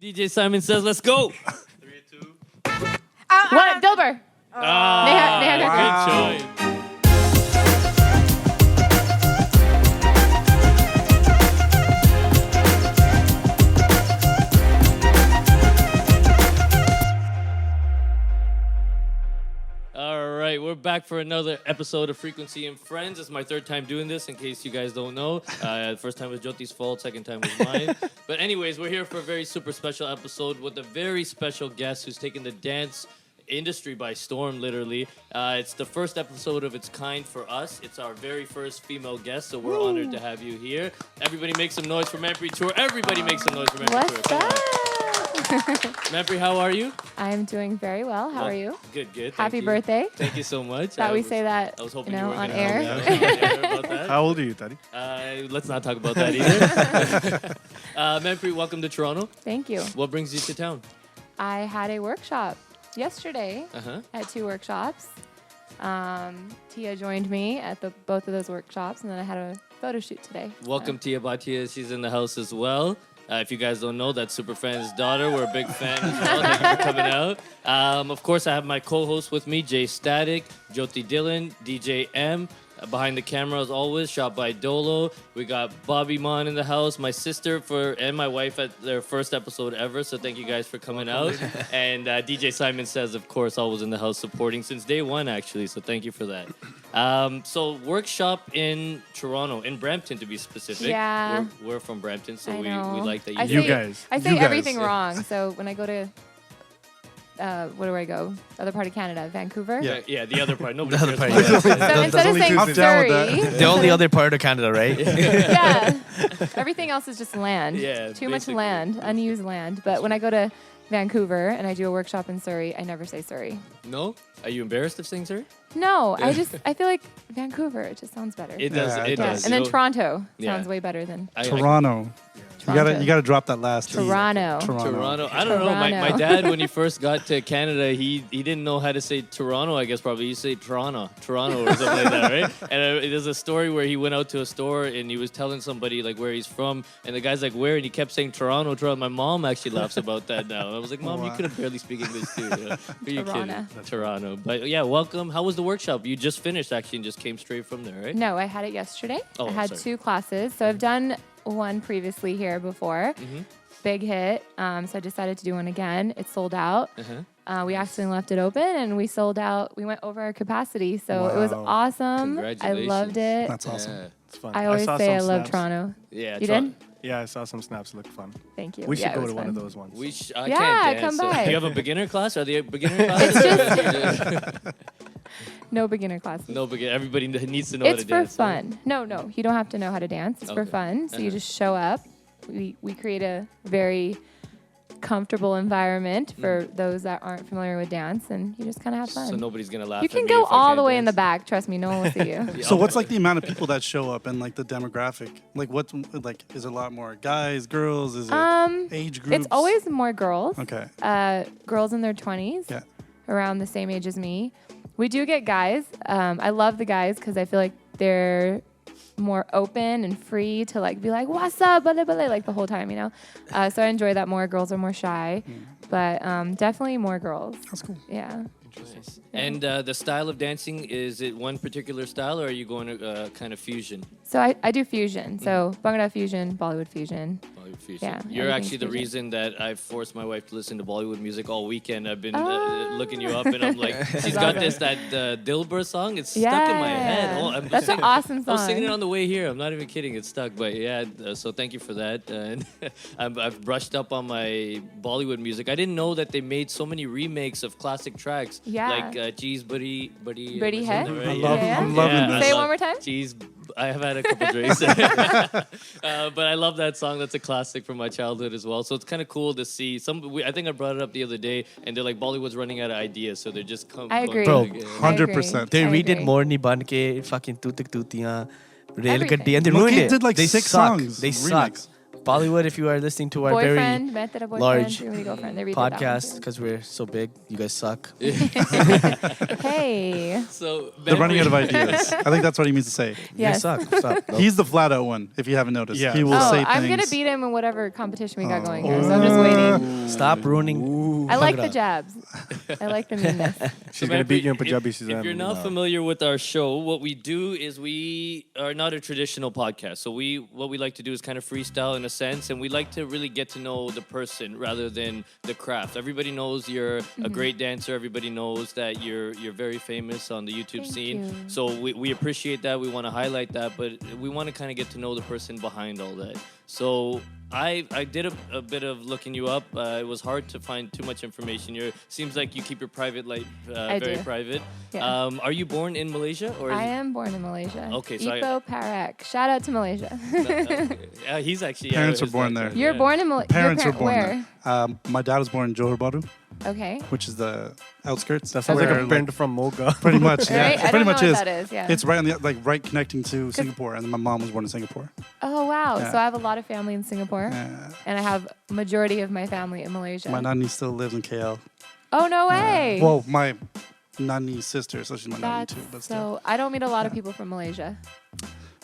DJ Simon says, let's go. 3, 2. What? Dilber. Good choice. All right, we're back for another episode of Frequency and Friends. It's my third time doing this, in case you guys don't know. First time was Jyoti's fault, second time was mine. But anyways, we're here for a very super special episode with a very special guest who's taken the dance industry by storm, literally. It's the first episode of its kind for us. It's our very first female guest, so we're honored to have you here. Everybody make some noise for Manpreet Toor. Everybody make some noise for Manpreet Toor. What's up? Manpreet, how are you? I'm doing very well. How are you? Good. Thank Happy you. birthay. Thank you so much. Thought we say that, I was hoping you know, you were on gonna air. help me out on air about that. How old are you, Daddy? Let's not talk about that either. Manpreet, welcome to Toronto. Thank you. What brings you to town? I had a workshop yesterday. Uh-huh. I had 2 workshops. Tia joined me at both of those workshops, and then I had a photo shoot today. Welcome, Tia Batia. She's in the house as well. If you guys don't know, that's Superfan's daughter. We're a big fan as well. Thank you for coming out. Of course, I have my co-host with me, Jay Static, Jyoti Dillon, DJ M. Behind the camera, as always, shot by Dolo. We got Bobby Mon in the house, my sister and my wife at their first episode ever. So thank you guys for coming out. And DJ Simon says, of course, always in the house supporting since day one, actually. So thank you for that. So workshop in Toronto, in Brampton to be specific. Yeah. We're from Brampton, so I we know. like that I you say- guys. I say You guys. everything wrong. So when I go to, where do I go? The other part of Canada, Vancouver. Yeah, the other part. Nobody The other cares part, about yeah. that. So instead of saying I'm down with Surrey, The only other part of Canada, right? yeah, everything else is just land. Yeah, Too much basically. land, unused land. But when I go to Vancouver and I do a workshop in Surrey, I never say Surrey. No? Are you embarrassed of saying Surrey? No, I feel like Vancouver. It just sounds better. It does. Yeah, It yeah. does. And then You know, Toronto Yeah. sounds way better than Toronto. Toronto. You gotta drop that last T. Toronto. Toronto. I don't know. My Toronto. dad, when he first got to Canada, he didn't know how to say Toronto, I guess probably. He say Toronto or something like that, right? And there's a story where he went out to a store and he was telling somebody like where he's from. And the guy's like, where? And he kept saying Toronto. My mom actually laughs about that now. I was like, Mom, you could have barely speak English too. Yeah. Who are you Toronto. kidding? Toronto. But yeah, welcome. How was the workshop? You just finished actually and just came straight from there, right? No, I had it yesterday. Oh, I had sorry. 2 classes. So I've done one previously here before. Mhm. Big hit. So I decided to do one again. It sold out. Uh-huh. We accidentally left it open and we sold out. We went over our capacity. So it was Wow. awesome. I Congratulations. loved it. That's awesome. Yeah. It's fun. I always saw say I some love snaps. Toronto. Yeah. You did? Yeah, I saw some snaps. Look fun. Thank you. We should Yeah, it go was to one fun. of those ones. I Yeah, can't dance. come So- by. Do you have a beginner class? Are they a beginner class? No beginner classes. No beginner. Everybody needs to know It's how to for dance. right? fun. No, you don't have to know how to dance. It's for Okay. fun. So you Uh-huh. just show up. We create a very comfortable environment for those that aren't familiar with dance, and you just kind of have fun. So nobody's gonna laugh. You at can me go if I all can't the way in the dance. back. Trust me, no one will see you. Yeah, So I'll- what's like the amount of people that show up and like the demographic? Like is it a lot more guys, girls? Is it age groups? It's always more girls. Okay. Girls in their 20s, Yeah. around the same age as me. We do get guys. I love the guys because I feel like they're more open and free to like be like, what's up, blah, blah, blah, like the whole time, you know? So I enjoy that more. Girls are more shy, but definitely more girls. That's cool. Yeah. Nice. And the style of dancing, is it one particular style or are you going to kind of fusion? So I do fusion. So Bhangra fusion, Bollywood fusion. Bollywood fusion. Yeah, You're everything's actually the fusion. reason that I forced my wife to listen to Bollywood music all weekend. I've been looking you up and I'm like, she's got this, that Dilber song. It's stuck in my head. Oh, I'm That's an singing- awesome I was singing it song. on the way here. I'm not even kidding. It's stuck. But yeah, so thank you for that. And I've brushed up on my Bollywood music. I didn't know that they made so many remakes of classic tracks. Yeah. Like Cheese Buddy. Buddy Hai? Right? I Yeah. love. Yeah. I'm loving Yeah, this. I Say it love- one more time. Cheese. I have had a couple drinks. But I love that song. That's a classic from my childhood as well. So it's kind of cool to see. I think I brought it up the other day, and they're like, Bollywood's running out of ideas, so they're just I agree. Bro, Yeah. 100%. They I redid agree. Morni Banke, fucking Tutik Tutiyan, Rail Everything. Gaddi, and they Monkey ruined it. did like they 6 suck. songs, They suck. remix. Bollywood, if you are listening to our Boyfriend, Met Tera very large Boyfriend, Girlfriend. They redid that one podcast, too. because we're so big, you guys suck. Hey. So They're running out of ideas. I think that's what he means to say. You guys Yes. suck. Stop. No. He's the flat out one, if you haven't noticed. Yeah. He will Oh, say I'm things. gonna beat him in whatever competition we got going here. So I'm just waiting. Stop ruining. I like Fuck the it up. jabs. I like the meanness. She's gonna beat you in Punjabi. If you're not familiar with our show, what we do is we are not a traditional podcast. So what we like to do is kind of freestyle in a sense, and we like to really get to know the person rather than the craft. Everybody knows you're a great dancer. Everybody knows that you're very famous on the YouTube scene. you. So we appreciate that. We want to highlight that, but we want to kind of get to know the person behind all that. So I did a bit of looking you up. It was hard to find too much information. Seems like you keep your private life very do. private. Yeah. Are you born in Malaysia or? I am born in Malaysia. Okay, so Ipoh Perak. Shout out to Malaysia. He's actually Parents were born there. You're born in Malaysia. Parents were born where? there. My dad was born in Johor Bahru, Okay. which is the outskirts. That sounds like where, a parent from Moga. pretty much, yeah. Right? It I pretty don't know much what is. that is. Yeah. It's right on the right connecting to Singapore, and then my mom was born in Singapore. Oh wow. Yeah. So I have a lot of family in Singapore, Yeah. and I have majority of my family in Malaysia. My nanny still lives in KL. Oh no way. Well, my nanny's sister, so she's my nanny That's too. But still, so. I don't meet a lot of people from Malaysia.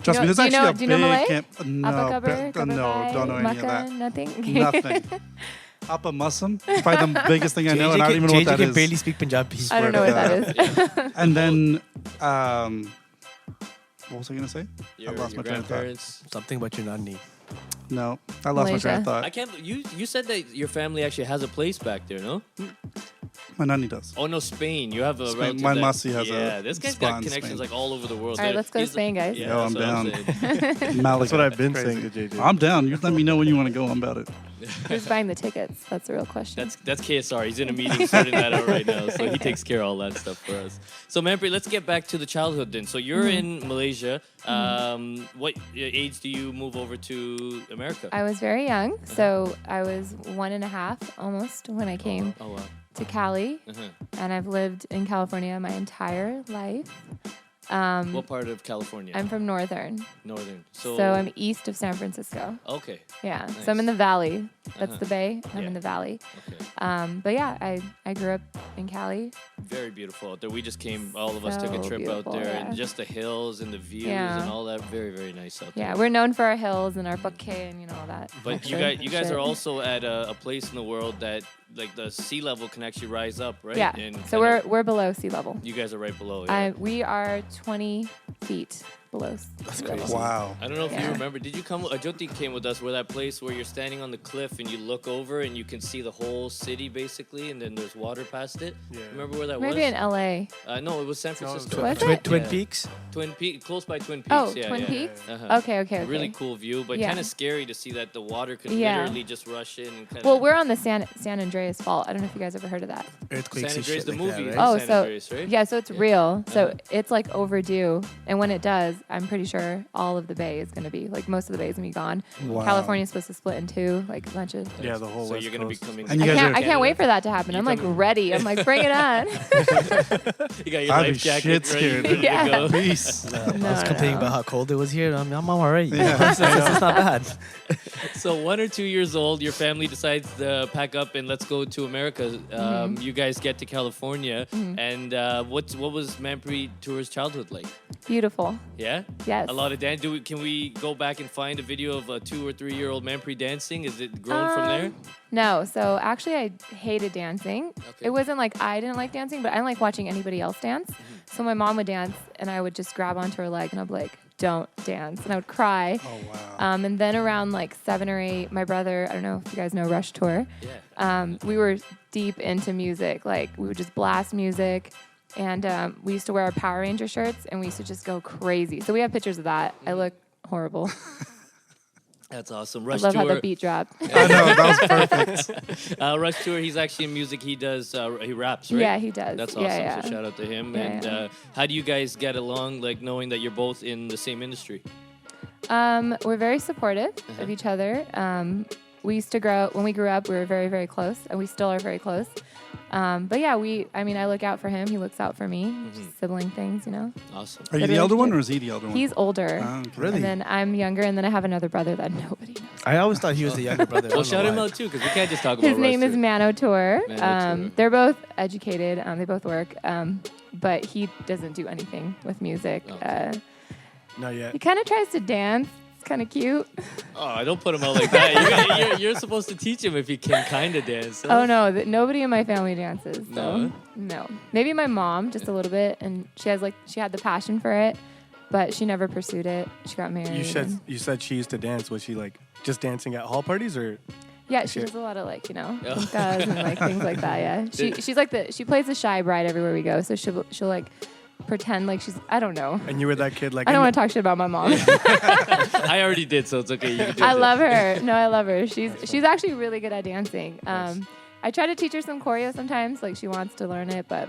trust me, there's do you actually know- a do you know big Malay? camp. No, Apa kabar? Kabar no, baik? don't know any of Makan? that. Nothing. Nothing. Apa Muslim, probably the biggest thing I know, and I don't even know what JJ that can is. barely speak Punjabi. I don't know what that is. And then, what was I gonna say? Your, I lost your my train of thought. grandparents. Something about your nanny. No, I lost my train of Malaysia. thought. I can't. You said that your family actually has a place back there, no? My nanny does. Oh no, Spain. You have a Spain. relative My that- Masi has a Yeah, this guy's spot got in connections Spain. like all over the world. All right, let's go to He's- Spain, guys. Yeah, Yo, I'm that's what down. saying. Malaga. That's what I've been Crazy. saying to JJ. I'm down. You let me know when you want to go. I'm about it. Who's buying the tickets? That's the real question. That's KSR. He's in a meeting sorting that out right now, so he takes care of all that stuff for us. So Manpreet, let's get back to the childhood then. So you're in Malaysia. What age do you move over to America? I was very young, so I was 1.5 almost when I came Oh wow. to Cali, Uh-huh. and I've lived in California my entire life. What part of California? I'm from Northern, Northern. so I'm east of San Francisco. Okay. Yeah, Nice. so I'm in the valley. That's Uh-huh. the bay. I'm Yeah. in the valley. Okay. But yeah, I grew up in Cali. Very beautiful out there. We just came. All of us took a So trip out beautiful, there, yeah. and just the hills and the views Yeah. and all that. Very very nice out there. Yeah, we're known for our hills and our bouquet and all that. But extra you guys shit. are also at a place in the world that like the sea level can actually rise up, right? Yeah. And So we're below sea level. you guys are right below. Yeah. We are 20 feet below. That's sea level. crazy. Wow. I don't know if you Yeah. remember. Did you come? Jyoti came with us. Where that place where you're standing on the cliff and you look over and you can see the whole city basically, and then there's water past it. Yeah. Remember where that Maybe was? in LA. No, it was San Francisco. Was Twin, it? Twin Yeah. Peaks. Twin Peaks, close by Twin Peaks. Oh, yeah, Twin yeah. Peaks? Uh-huh. Okay. Really cool view, but Yeah. kind of scary to see that the water could Yeah. literally just rush in and kind of. Well, we're on the San Andreas Fault. I don't know if you guys ever heard of that. Earthquakes San and Andreas, shit the like movie. that, right? right? Oh, San so Andreas, right? yeah, so it's real. So Uh-huh. it's like overdue, and when it does, I'm pretty sure all of the bay is going to be like most of the bay is going to be gone. Wow. California's supposed to split in two, like a bunch of. Yeah, the whole So West you're gonna be Coast. coming. And you guys are- I can't wait for that to happen. You I'm like coming- ready. I'm like, bring it on. You got your I'd be life jacket shit ready, scared. ready Yeah. to go. Peace. I was No, complaining no. about how cold it was here. I'm alright. Yeah. it's not bad. So 1 or 2 years old, your family decides to pack up and let's go to America. You guys get to California, and what was Manpreet Toor's childhood like? Beautiful. Yeah, Yes. a lot of dance. Can we go back and find a video of a 2 or 3 year old Manpreet dancing? Is it grown from there? No, so actually I hated dancing. Okay. It wasn't like I didn't like dancing, but I didn't like watching anybody else dance. So my mom would dance and I would just grab onto her leg and I'd be like, don't dance. And I would cry. Oh wow. And then around like 7 or 8, my brother, I don't know if you guys know Rush Tour. Yeah. We were deep into music. Like we would just blast music. And we used to wear our Power Ranger shirts and we used to just go crazy. So we have pictures of that. I look horrible. That's awesome. I Rush love how Tour. the beat dropped. I know that was perfect. Rush Tour. He's actually in music. He does. He raps, right? Yeah, he does. That's awesome. Yeah. So shout out to him. Yeah, and yeah. How do you guys get along, like knowing that you're both in the same industry? We're very supportive of each other. When we grew up, we were very, very close, and we still are very close. But yeah, I look out for him. He looks out for me. Just sibling things, you know. Awesome. Are you the Good elder one, relationship. or is he the elder one? He's older. Oh, okay. Really? And then I'm younger, and then I have another brother that nobody knows. I always thought he was the younger brother. I Well, don't know shout him why. out too, because we can't just talk about His name Rush is Tour. Mano Tour. Mano Tour. They're both educated. They both work. But he doesn't do anything with music. Okay. Not yet. He kind of tries to dance It's kind of cute. Oh, don't put him out like that. You're supposed to teach him if he can kind of dance. Oh no, nobody in my family dances. So No? no. Maybe my mom just a little bit, and she had the passion for it, but she never pursued it. She got married. You said she used to dance. Was she like just dancing at hall parties or? Yeah, she does a lot of pinkas and like things like that. Yeah, she's like she plays the shy bride everywhere we go. So she'll like pretend like I don't know. And you were that kid like. I don't want to talk shit about my mom. I already did, so it's okay. You can do I it. love her. No, I love her. She's actually really good at dancing. I try to teach her some choreo sometimes. Like she wants to learn it, but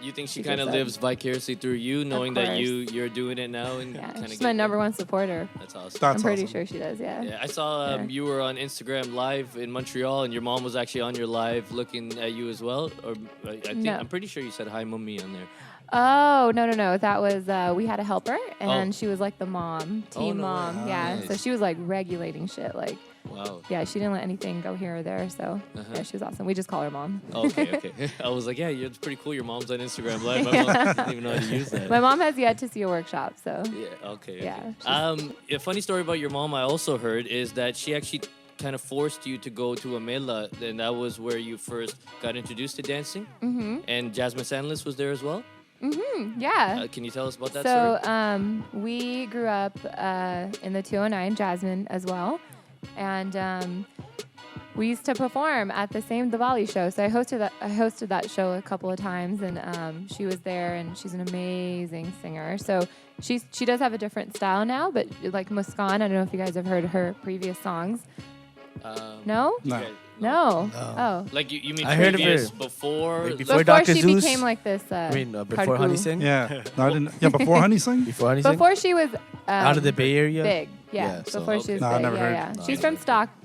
You think she She kind of gets it. lives vicariously through you, knowing that course. you're doing it now, and yeah, kind of she's my number one supporter. That's awesome. That's I'm pretty awesome. sure she does. Yeah. Yeah, I saw Yeah. you were on Instagram Live in Montreal, and your mom was actually on your live looking at you as well. Or I think No. I'm pretty sure you said hi, mommy, on there. Oh no! That was we had a helper, and Oh. she was like the mom, team no way. mom. Yeah, Nice. so she was like regulating shit. Like, Wow. yeah, she didn't let anything go here or there. So yeah, she was awesome. We just call her mom. Okay. I was like, yeah, it's pretty cool. Your mom's on Instagram Live. My mom didn't even know how to use that. My mom has yet to see a workshop, so Yeah. Okay. Yeah, A funny story about your mom I also heard is that she actually kind of forced you to go to a mela, and that was where you first got introduced to dancing. Mm-hmm. And Jasmine Sandless was there as well. yeah. Can you tell us about that So story? we grew up in the 209, Jasmine as well, and we used to perform at the Diwali show. So I hosted that show a couple of times, and she was there, and she's an amazing singer. So she does have a different style now, but like Muskan, I don't know if you guys have heard her previous songs. No? No. Okay, No. Oh. Like you mean I heard of previous her. before? Like Before Dr. she Zeus? became like this. Before Honey Karku. Sing? Yeah. No, I didn't. Yeah, before Honey Sing? Before Honey Sing? Before she was Out of the Bay Area? big. Yeah. Yeah, so- Before she was No, I big. never heard. Yeah. She's from Stockton.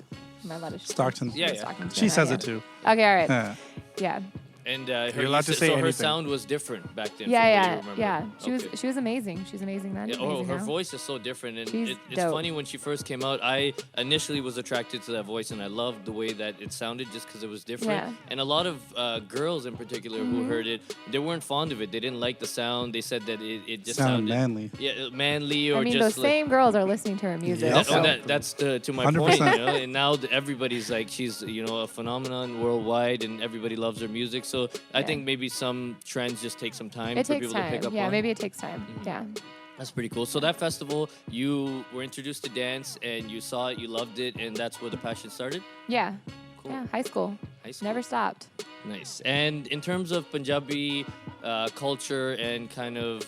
Yeah, yeah. Stockton, She says yeah. it too. Okay, all right. Yeah. Yeah. And You're allowed to say so her anything. sound was different back then. Yeah, from what you yeah, remember. yeah. Okay. She was amazing. She's amazing then. Yeah, amazing her now. voice is so different, and She's it's dope. funny when she first came out. I initially was attracted to that voice, and I loved the way that it sounded, just because it was different. Yeah. And a lot of girls, in particular, who heard it, they weren't fond of it. They didn't like the sound. They said that it just Sound sounded manly. yeah, manly, or I mean, just those like. same girls are listening to her music. Yep. So. That's to my 100%. point, you know. And now everybody's like, she's a phenomenon worldwide, and everybody loves her music. So I Yeah. think maybe some trends just take some time It for takes people to time. pick up Yeah, on. maybe it takes time. Yeah. That's pretty cool. So that festival, you were introduced to dance, and you saw it, you loved it, and that's where the passion started. Yeah. Cool. Yeah. High school. High school. Never stopped. Nice. And in terms of Punjabi culture and kind of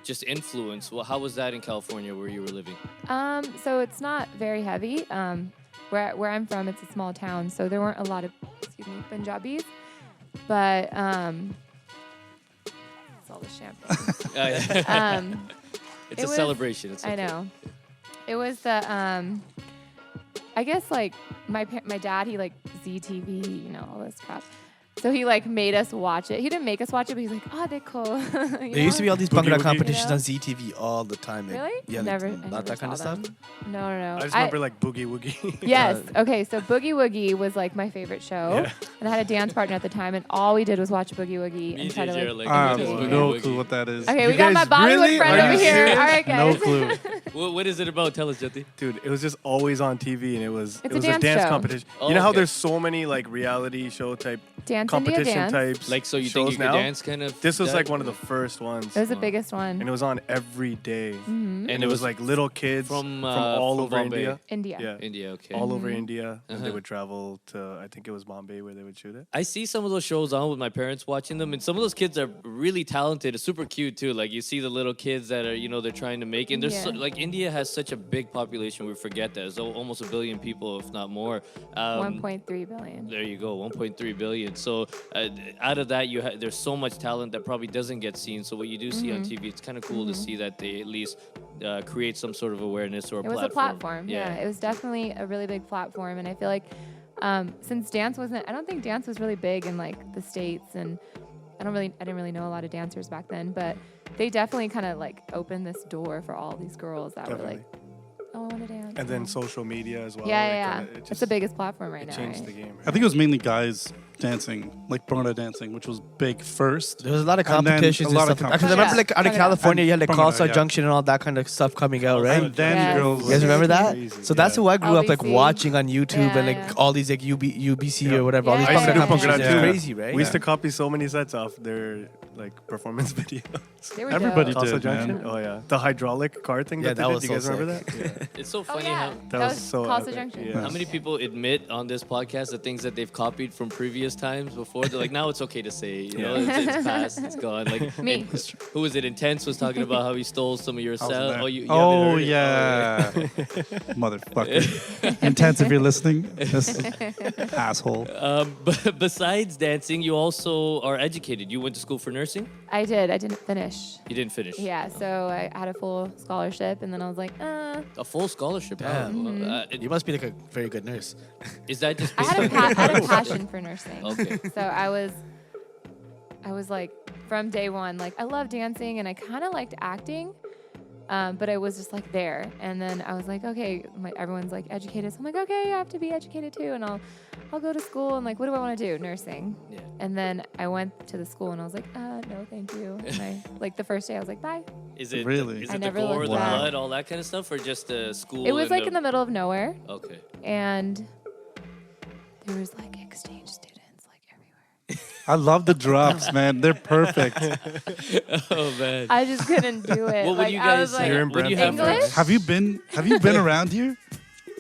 just influence, well, how was that in California where you were living? So it's not very heavy. Where I'm from, it's a small town, so there weren't a lot of Punjabis. But it's all the champagne. It's It a was- celebration. It's I okay. know. It was the I guess like my dad, he like ZTV, all this crap. So he like made us watch it. He didn't make us watch it, but he's like, oh, they're cool. There used to be all these Boogie Bhangra Woogie. competitions You know? on ZTV all the time. Like, Really? Yeah, Never. I not never that kind of saw stuff. them. No. I just remember like Boogie Woogie. Yes. Okay. So Boogie Woogie was like my favorite show, Yeah. and I had a dance partner at the time, and all we did was watch Boogie Woogie Me and try and to JJ are like. like, I what is have Boogie no Woogie? clue what that is. Okay, we You got my guys Bollywood really? friend Are over you here. serious? All right, No guys. clue. What is it about? Tell us, Jyoti. Dude, it was just always on TV, and it was It's it was a a dance dance show. competition. Oh, You know how okay. there's so many like reality show type Dance India competition Dance. types. Like, so you shows think you could now? dance kind of? This was that? like one of the first ones, It was the biggest one. and it was on every day. Mm-hmm. And it was like little kids from all from over Bombay. India. India. Yeah, India, okay. all over India, and Uh-huh. they would travel to I think it was Bombay where they would shoot it. I see some of those shows on with my parents watching them, and some of those kids are really talented. It's super cute too. Like you see the little kids that are, they're trying to make. And there's Yeah. like India has such a big population. We forget that. There's almost 1 billion people, if not more. 1.3 billion. There you go, 1.3 billion. So out of that, there's so much talent that probably doesn't get seen. So what you do see on TV, it's kind of cool to see that they at least create some sort of awareness or a It was platform. a platform. Yeah. It was definitely a really big platform, and I feel like since dance I don't think dance was really big in like the States, and I didn't really know a lot of dancers back then, but they definitely kind of like opened this door for all these girls that were Definitely. like, oh, I want to dance. And then social media as well. yeah, like, yeah. kinda- it It's just- the biggest platform right It now. changed right? the game. I think it was mainly guys dancing, like Bhangra dancing, which was big first. There was a lot of And then competitions a lot and of stuff. Because I remember like out of Bhangra. California, you had like Bhangra, Khalsa yeah. Junction and all that kind of stuff coming out, right? And then Yes. girls. You guys remember that? Crazy, So that's yeah. who I grew up like LBC. watching on YouTube and like Yeah. all these like UBC Yeah. or whatever. All these Yeah, I used to do yeah, competitions. Bhangra It's too. crazy, right? We used to copy so many sets off their like performance videos. They were Everybody dope. did. Khalsa Junction? man. Oh yeah, the hydraulic car thing. Yeah, that, they that did. was You guys so remember sick. that? Yeah. It's so Oh funny yeah, how That was so Khalsa epic. Junction. Yeah. how many people admit on this podcast the things that they've copied from previous times before. They're like, now it's okay to say, you know, it's past, it's gone. Like Me. who was it? Intense was talking about how he stole some of your I was cell. there. Oh, you Oh, haven't heard it? yeah. Motherfucker. Intense if you're listening. This asshole. But besides dancing, you also are educated. You went to school for nursing. I did. I didn't finish. You didn't finish. Yeah, so I had a full scholarship, and then I was like, A full scholarship. Damn. Oh, well, You must be like a very good nurse. is that just? I had I had a passion for nursing. Okay. So I was like from day one, like I love dancing and I kind of liked acting, but I was just like there. And then I was like, okay, everyone's like educated, so I'm like, okay, I have to be educated too, and I'll go to school and like, what do I want to do? Nursing. Yeah. And then I went to the school and I was like, no, thank you. And I like the first day I was like, bye. Is it Really? Is I it the never gore, looked the back. blood, all that kind of stuff, or just the school? It was and like in the middle of nowhere, Okay. and there was like exchange students like everywhere. I love the drops, man. They're perfect. Oh man. I just couldn't do it. What would like you I guys was say? like, You're in What do you have Brampton. English? Have you been around here?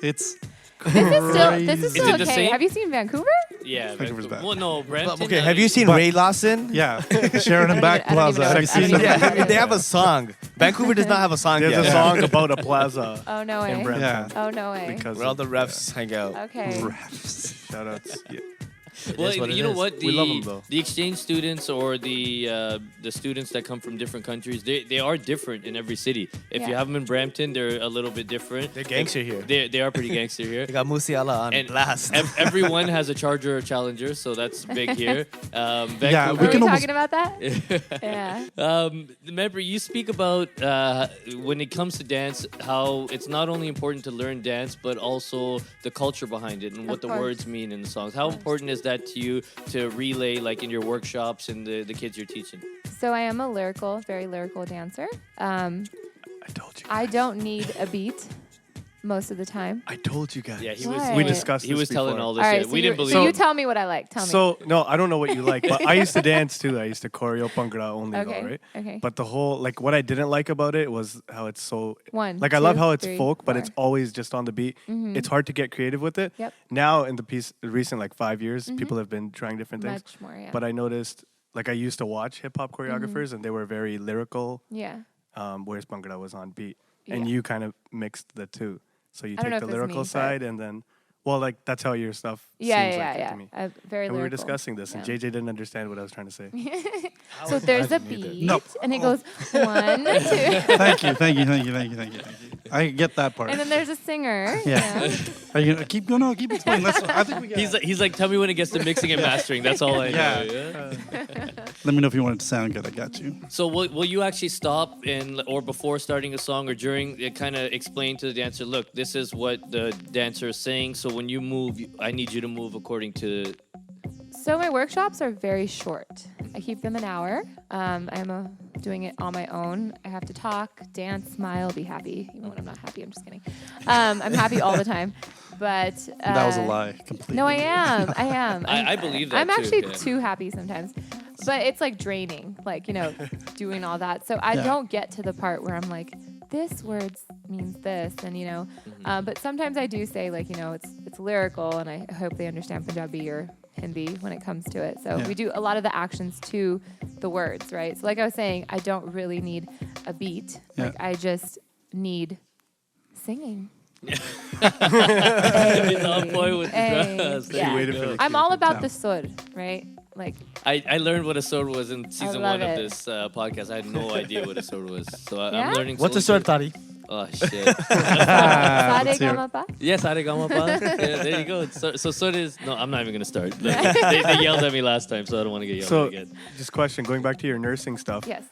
It's This is Is still it the okay. same? Have you seen Vancouver? Yeah. Vancouver's bad. Well, no, Brampton. Okay, have you seen But- Ray Lawson? yeah. Sheridan Back I don't even Plaza. know Have you what- I don't seen even it? know Yeah, I mean, they have a song. Vancouver does not have a song There's yet. a song about a plaza Oh no way. in Brampton. Yeah. Oh no way. Because Where all of- the refs hang out. Okay. shout outs. Yeah. Well, is what it you know is. what? We love 'em, though. The exchange students or the students that come from different countries, they are different in every city. If you Yeah. have them in Brampton, they're a little bit different. They're gangster here. They are pretty gangster here. They got Musiala on And blast. Everyone has a Charger or Challenger, so that's big here. Yeah, Vancouver, we Are can we almost- talking about that? Yeah. Remember, you speak about when it comes to dance, how it's not only important to learn dance, but also the culture behind it and what Of the course. words mean in the songs. How important is that to you to relay, like in your workshops and the kids you're teaching? So I am a very lyrical dancer. I told you. I don't need a beat most of the time. I told you guys. Yeah, he was- was. We discussed He this was telling before. all All this. right. Yeah, So, we didn't believe. so you it. tell me what I like. Tell me. So no, I don't know what you like, but I used to dance too. I used to choreo Bhangra only, Okay, though, right? okay. But the whole like what I didn't like about it was how it's so One, like I love two, how it's three, folk, but it's four. always just on the beat. It's hard to get creative with it. Yep. Now in the recent like 5 years, people have been trying different things. Much more. Yeah. But I noticed like I used to watch hip hop choreographers and they were very lyrical, yeah. whereas Bhangra was on beat. And Yeah. you kind of mixed the two. So you I don't know take the if it's lyrical me, but- side and then well like that's how your stuff Yeah. seems Yeah. like it Yeah. to me. Very And we were lyrical. discussing this, and Yeah. JJ didn't understand what I was trying to say. So there's a imagine either. beat, No. and it goes 1, 2, Thank you. I get that part. and then there's a singer. Yeah. You know? Are you gonna keep going? No, keep explaining. I think we got He's like, tell me when it gets to mixing and mastering. That's all I know. Yeah. Yeah. Let me know if you want it to sound good. I got you. So will you actually stop or before starting a song or during it kind of explain to the dancer, look, this is what the dancer is saying. So when you move, I need you to move according to. So my workshops are very short. I keep them an hour. I'm doing it on my own. I have to talk, dance, smile, be happy. Even when I'm not happy, I'm just kidding. I'm happy all the time. But That was a lie. Completely. No, I am. I believe that I'm too, actually yeah. too happy sometimes. But it's like draining, like, doing all that. So I Yeah. don't get to the part where I'm like, this word means this, and but sometimes I do say like, it's lyrical, and I hope they understand Punjabi or Hindi when it comes to it. So Yeah. we do a lot of the actions to the words, right? So like I was saying, I don't really need a beat. Yeah. Like I just need singing. He's on point with the Hey. dress. There Yeah. you Waited go. for the I'm cue. all about Yeah. the sur, right? Like I learned what a sword was in season love 1 of it. this podcast. I had no idea what a sword was. So I'm Yeah? learning. What's a slowly. sword, Tari? Oh, shit. Ah, let's hear it. Sa-re-ga-ma-pa. Yes, Arigamapa. Yeah, there you go. So sword is. No, I'm not even going to start. They yelled at me last time, so I don't want to get yelled So at again. just question, going back to your nursing stuff. Yes.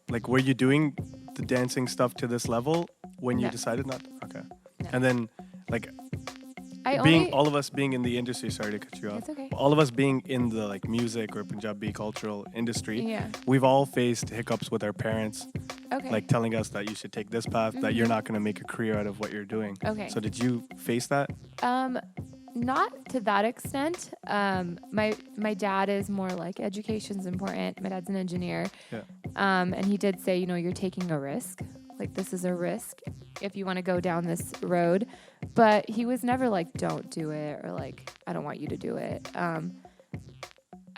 Like were you doing the dancing stuff to this level when you No. decided not? Okay. No. And then like all of us being in the industry. Sorry to cut you off. It's okay. All of us being in the like music or Punjabi cultural industry. Yeah. We've all faced hiccups with our parents, Okay. like telling us that you should take this path, that you're not going to make a career out of what you're doing. Okay. So did you face that? Not to that extent. My dad is more like education's important. My dad's an engineer. Yeah. And he did say, you're taking a risk. Like, this is a risk if you want to go down this road. But he was never like, don't do it, or like, I don't want you to do it.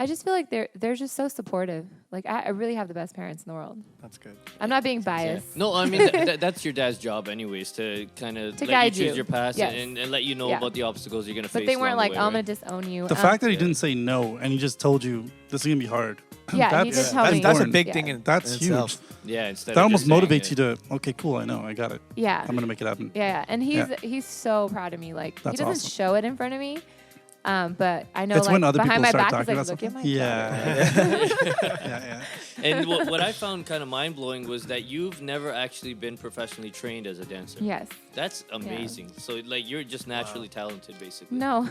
I just feel like they're just so supportive. Like, I really have the best parents in the world. That's good. I'm not being biased. No, I mean that's your dad's job, anyways, to kind of let guide you choose you. your path Yes. and let you know Yeah. about the obstacles you're gonna face. But they weren't along like, the way, I'm right? going to disown you. The fact that he Yeah. didn't say no and he just told you this is gonna be hard. Yeah, he did that's, tell me. That's a important. big Yeah. thing in That's in huge. itself. Yeah, instead That of almost just saying motivates it. you to. Okay, cool. I know. I got it. Yeah. I'm gonna make it happen. Yeah, and he's so proud of me. Like, That's he doesn't awesome. show it in front of me, but I know It's like when other behind people my start back, he's talking like, about look at something. my daughter. Yeah. And what I found kind of mind blowing was that you've never actually been professionally trained as a dancer. Yes. That's amazing. So like you're just naturally talented, basically. No.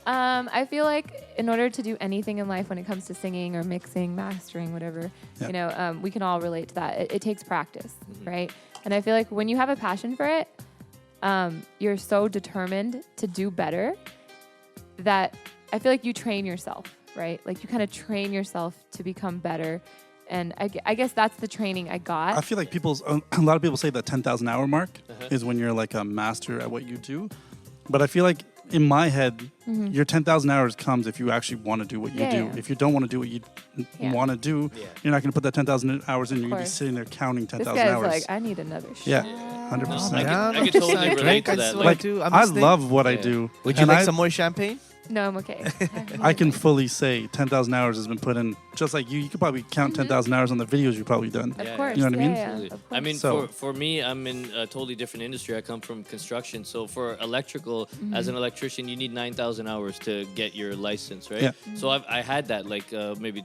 I feel like in order to do anything in life when it comes to singing or mixing, mastering, whatever, Yeah. we can all relate to that. It takes practice, right? And I feel like when you have a passion for it, you're so determined to do better that I feel like you train yourself, right? Like you kind of train yourself to become better. And I guess that's the training I got. I feel like a lot of people say that 10,000 hour mark is when you're like a master at what you do. But I feel like in my head, your 10,000 hours comes if you actually want to do what you Yeah, do. yeah. If you don't want to do what you want to do, you're not going to put that 10,000 hours in. You're going to be course. sitting there counting This 10,000 guy's hours. like, I need another shot. Yeah, No, 100%. I could totally relate to that. Like, I love what I Yeah. do. Would you and like I- some more champagne? No, I'm okay. I can fully say 10,000 hours has been put in. Just like you, you could probably count 10,000 hours on the videos you've probably done. Of Yeah, course. You know what I mean? Yeah, Absolutely. of I mean, So- for me, I'm in a totally different industry. I come from construction. So for electrical, as an electrician, you need 9,000 hours to get your license, right? Yeah. So I had that like maybe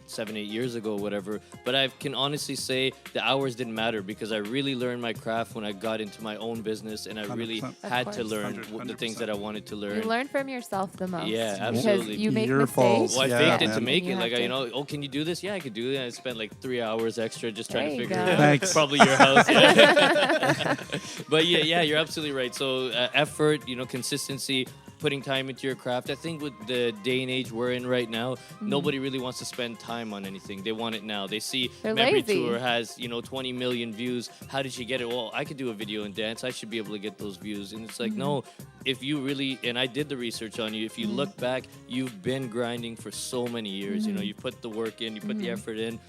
7, 8 years ago, whatever. But I can honestly say the hours didn't matter because I really learned my craft when I got into my own business, and I really 100%. had Of to course. learn 100%. the things that I wanted to learn. You learn from yourself the most. Yeah, Because absolutely. you make Your mistakes. faults. Well, I Yeah, faked it to man. make You it. Like, have you to. know, oh, can you do this? Yeah, I could do it. I spent like 3 hours extra just trying There to you figure go. it out. Thanks. Probably your house. Yeah. But yeah, you're absolutely right. So effort, consistency, putting time into your craft. I think with the day and age we're in right now, nobody really wants to spend time on anything. They want it now. They see They're Manpreet lazy. Toor has 20 million views. How did she get it? Well, I could do a video and dance. I should be able to get those views. And it's like, no, if you really, and I did the research on you, if you look back, you've been grinding for so many years. You put the work in, you put the effort in.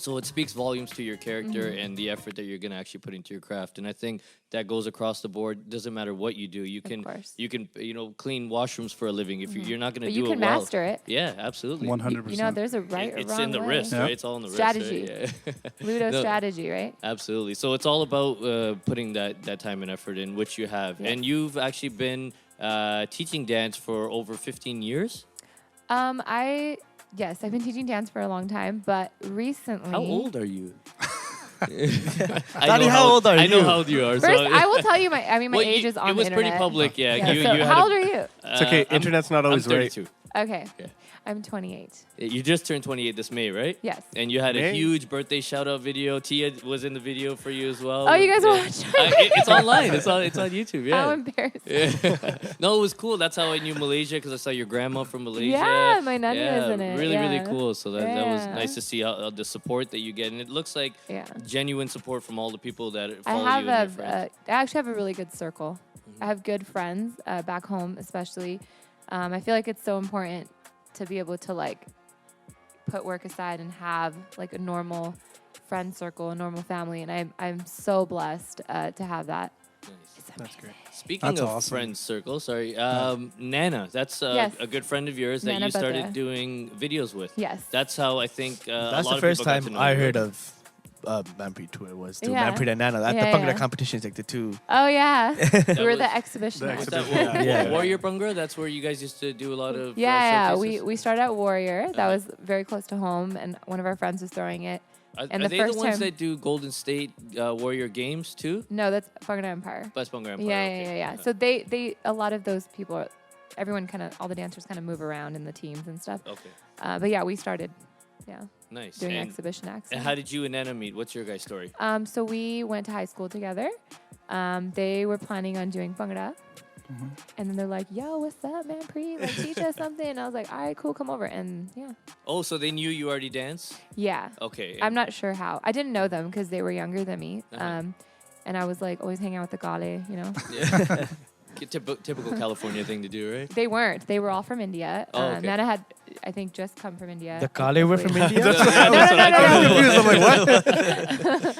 So it speaks volumes to your character and the effort that you're going to actually put into your craft. And I think that goes across the board. Doesn't matter what you do. You can course. clean washrooms for a living. If you're not going to But do you it can well. master it. Yeah, absolutely. 100%. There's a right or It's wrong in the way. wrist, Yeah. right? It's all in the Strategy. wrist. Right? Yeah. Ludo No. strategy, right? Absolutely. So it's all about putting that time and effort in, which you have. Yes. And you've actually been teaching dance for over 15 years. Yes, I've been teaching dance for a long time, but recently. How old are you? Daddy, how old are I know you? how old you are. First, so I will tell you my Well, age is on it was the internet. pretty public, yeah. Yeah, You, so you had how a- old are you? It's okay. I'm- Internet's not always I'm 32. Okay. Yeah. I'm 28. You just turned 28 this May, right? Yes. And you had a May? huge birthday shout-out video. Tia was in the video for you as well. Oh, you guys Yeah. watched It's online. It's on YouTube, yeah. How embarrassing. Yeah. No, it was cool. That's how I knew Malaysia, because I saw your grandma from Malaysia. Yeah, my nanny was in it, Really, really yeah. cool. So that was Yeah. nice to see how, the support that you get. And it looks like Yeah. genuine support from all the people that I follow have you and your friends. I actually have a really good circle. I have good friends back home, especially. I feel like it's so important to be able to like put work aside and have like a normal friend circle, a normal family, and I'm so blessed to have that. It's That's great. Speaking That's of awesome. friends circle, sorry, Nana, that's Yes. a good friend of yours that Nana you started Badra. doing videos with. Yes. That's how I think a That's lot the of first people got to time know I you. heard of Manpreet Toor was through Yeah. Manpreet and Nana at Yeah, the Bhangra yeah. competitions, like the two. Oh yeah, we were was- the exhibition. The acts. Was that exhibition. Yeah. Warrior Bhangra? That's where you guys used to do a lot of Yeah, showcases? we started at Warrior. That was very close to home, and one of our friends was throwing it. And Are the they the first ones time- that do Golden State Warrior games too? No, that's Bangna Empire. That's Bangla Empire. Yeah, okay. yeah, yeah, yeah. So they a lot of those people, everyone kind of, all the dancers kind of move around in the teams and stuff. Okay, But yeah, we started, nice. doing And, exhibition acts. and how did you and Anna meet? What's your guys' story? So we went to high school together. They were planning on doing Bhangra. And then they're like, yo, what's up, Manpreet? Like, teach us something. And I was like, all right, cool, come over. And yeah. Oh, so they knew you already dance? Yeah. Okay. I'm not sure how. I didn't know them because they were younger than me. Uh-huh. And I was like always hanging out with the gale, you know. Yeah. Typical California thing to do, right? They weren't. They were all from India. Oh, okay. Nana had, I think, just come from India. The Kale were from India? Yeah, that's what I no. thought. I'm like, what?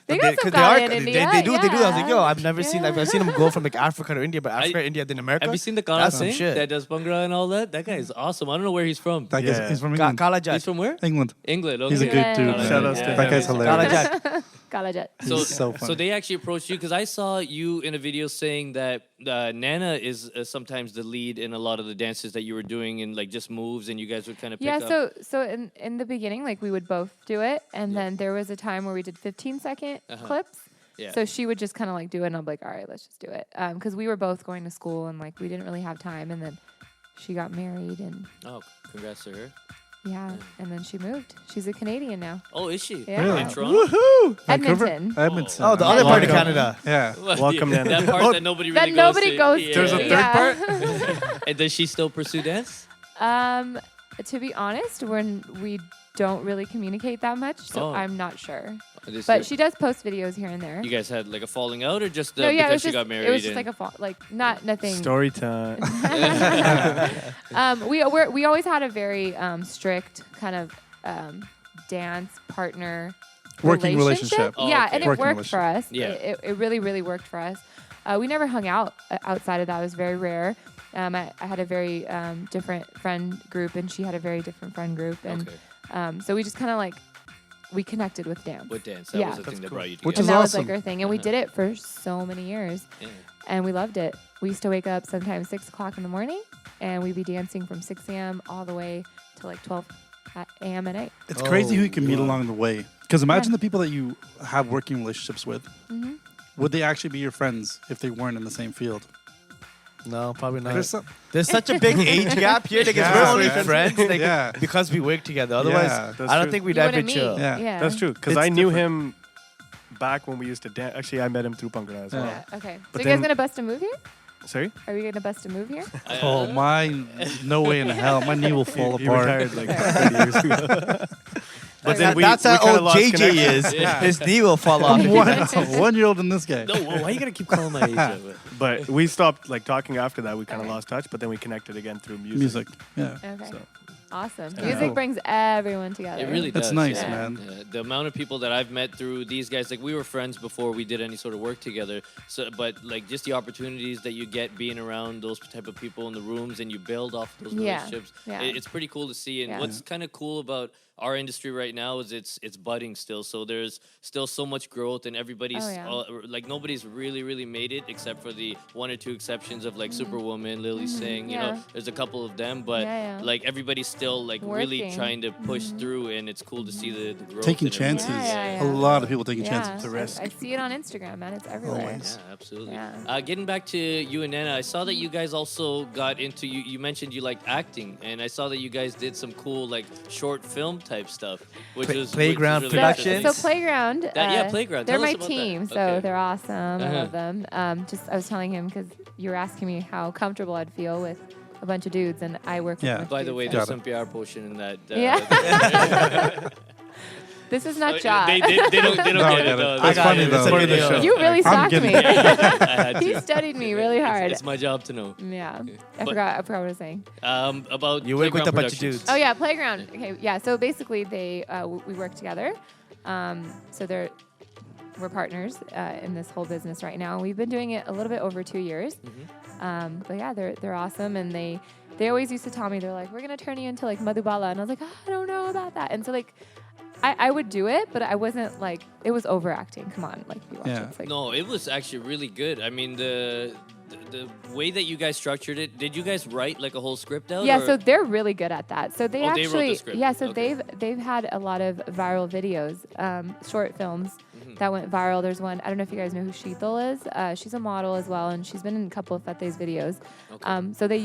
They got some Because gale in India. they do. I was like, yeah. yo, I've never seen. Yeah. I've seen them go from like Africa to India, but Africa, India, then America. Have you seen the Kala That's some sing shit. that does Bhangra and all that? That guy is awesome. I don't know where he's from. That guy's, Yeah. he's from England. Kala He's Jat. from where? England. England. Okay. He's a good dude. Yeah. Shout outs to That him. guy's Kala hilarious. Jat. Galajat. He's so funny. So they actually approached you because I saw you in a video saying that Nana is sometimes the lead in a lot of the dances that you were doing and like just moves and you guys would kind of pick Yeah, up. so in the beginning, like we would both do it, and then there was a time where we did 15-second clips. Yeah. So she would just kind of like do it, and I'm like, all right, let's just do it, because we were both going to school and like we didn't really have time, and then she got married, and Oh, congrats to her. yeah, and then she moved. She's a Canadian now. Oh, is she? Yeah. Really? In Toronto? Woohoo! Edmonton. Edmonton. Oh, the other part of Welcome. Canada. Yeah. Welcome, yeah, Nana. that part that nobody That really nobody goes Yeah. to. There's a third yeah. And does she still pursue dance? To be honest, we don't really communicate that much, so Oh. I'm not sure. This But year- she does post videos here and there. You guys had like a falling out or just No, yeah, it because was she just got married? it was just and- like nothing. Story time. We always had a very strict kind of dance partner Working relationship. Oh, yeah, okay. and it Working worked for us. Yeah. It really, really worked for us. We never hung out outside of that. It was very rare. I had a very different friend group, and she had a very different friend group, and Okay. so we just kind of like we connected with dance. With dance, that Yeah. was the thing that brought you together. Which and is that awesome. was like our thing, and we did it for so many years, Yeah. and we loved it. We used to wake up sometimes 6 o'clock in the morning, and we'd be dancing from 6 a.m. all the way to like 12 a.m. at night. It's crazy who you can meet wow. along the way. Because imagine the people that you have working relationships with. Mm-hmm. Would they actually be your friends if they weren't in the same field? No, probably not. There's some, There's such a big age gap here. Like, Yeah, we're only man. friends like, Yeah. because we work together. Otherwise, Yeah, that's I don't true. think we'd You ever wouldn't meet. chill. Yeah. That's true. Because It's I knew different. him back when we used to dance. Actually, I met him through Bhangra as well. Yeah. Okay. So But you guys then- gonna bust a move here? Sorry? Are we gonna bust a move here? oh, my, no way in hell. My knee will fall He apart. retired like 30 years ago. But then That's how kinda old lost JJ connection. is. Yeah. His knee will fall off. I'm 1 year older than this guy. No, why you gotta keep calling my age out? But we stopped like talking after that. We kind of lost touch, but then we connected again through music. Music. Yeah. Okay. So. Awesome. Yeah. Music Cool. brings everyone together. It really That's does. nice, yeah. man. Yeah. The amount of people that I've met through these guys, like we were friends before we did any sort of work together. So, but like just the opportunities that you get being around those type of people in the rooms, and you build off those Yeah. relationships. Yeah. It's pretty cool to see. And Yeah. what's kind of cool about our industry right now is it's budding still. So there's still so much growth, and everybody's Oh, yeah. like nobody's really made it except for the one or two exceptions of like Superwoman, Lily Singh. You Mm-hmm. Yeah. know, there's a couple of them, but Yeah, yeah. like everybody's still like really Working. trying to push through, and it's cool to see the growth. Taking and everything. chances. Yeah. A lot of people taking Yeah. chances. It's a risk. I see it on Instagram, man. It's everywhere. Always. Yeah, absolutely. Yeah. Getting back to you and Nana, I saw that you guys also got into you mentioned you liked acting, and I saw that you guys did some cool like short film type stuff, which Playground really Productions. So Playground. Yeah, Playground. They're Tell us my about team, that. so Okay. they're awesome. I Uh-huh. love them. I was telling him because you were asking me how comfortable I'd feel with a bunch of dudes, and I work with Yeah. a bunch By of the way, dudes, there's Got some PR potion in that. Yeah. This is not job. They don't No, get I it. get it. though. That's got funny it. It's though. a Part of the video. show. You really I'm stalked getting me. it. I had He to. studied me really hard. It's my job to know. Yeah. I But- forgot what I was saying. About You work with Playground a bunch of Productions. dudes. Oh yeah, Playground. Okay, yeah. So basically, we work together. So we're partners in this whole business right now. We've been doing it a little bit over 2 years. But yeah, they're awesome, and they always used to tell me, they're like, we're gonna turn you into like Madhubala, and I was like, I don't know about that. And so like, I would do it, but I wasn't like, it was overacting. Come on, like you watch Yeah. it. It's like, No, it was actually really good. I mean, the the way that you guys structured it, did you guys write like a whole script out? Yeah, or? so they're really good at that. So they Oh, they wrote the actually, script. yeah, so Okay. they've had a lot of viral videos, short films Mm-hmm. that went viral. There's one, I don't know if you guys know who Sheethal is. She's a model as well, and she's been in a couple of Fate's videos. Okay. So they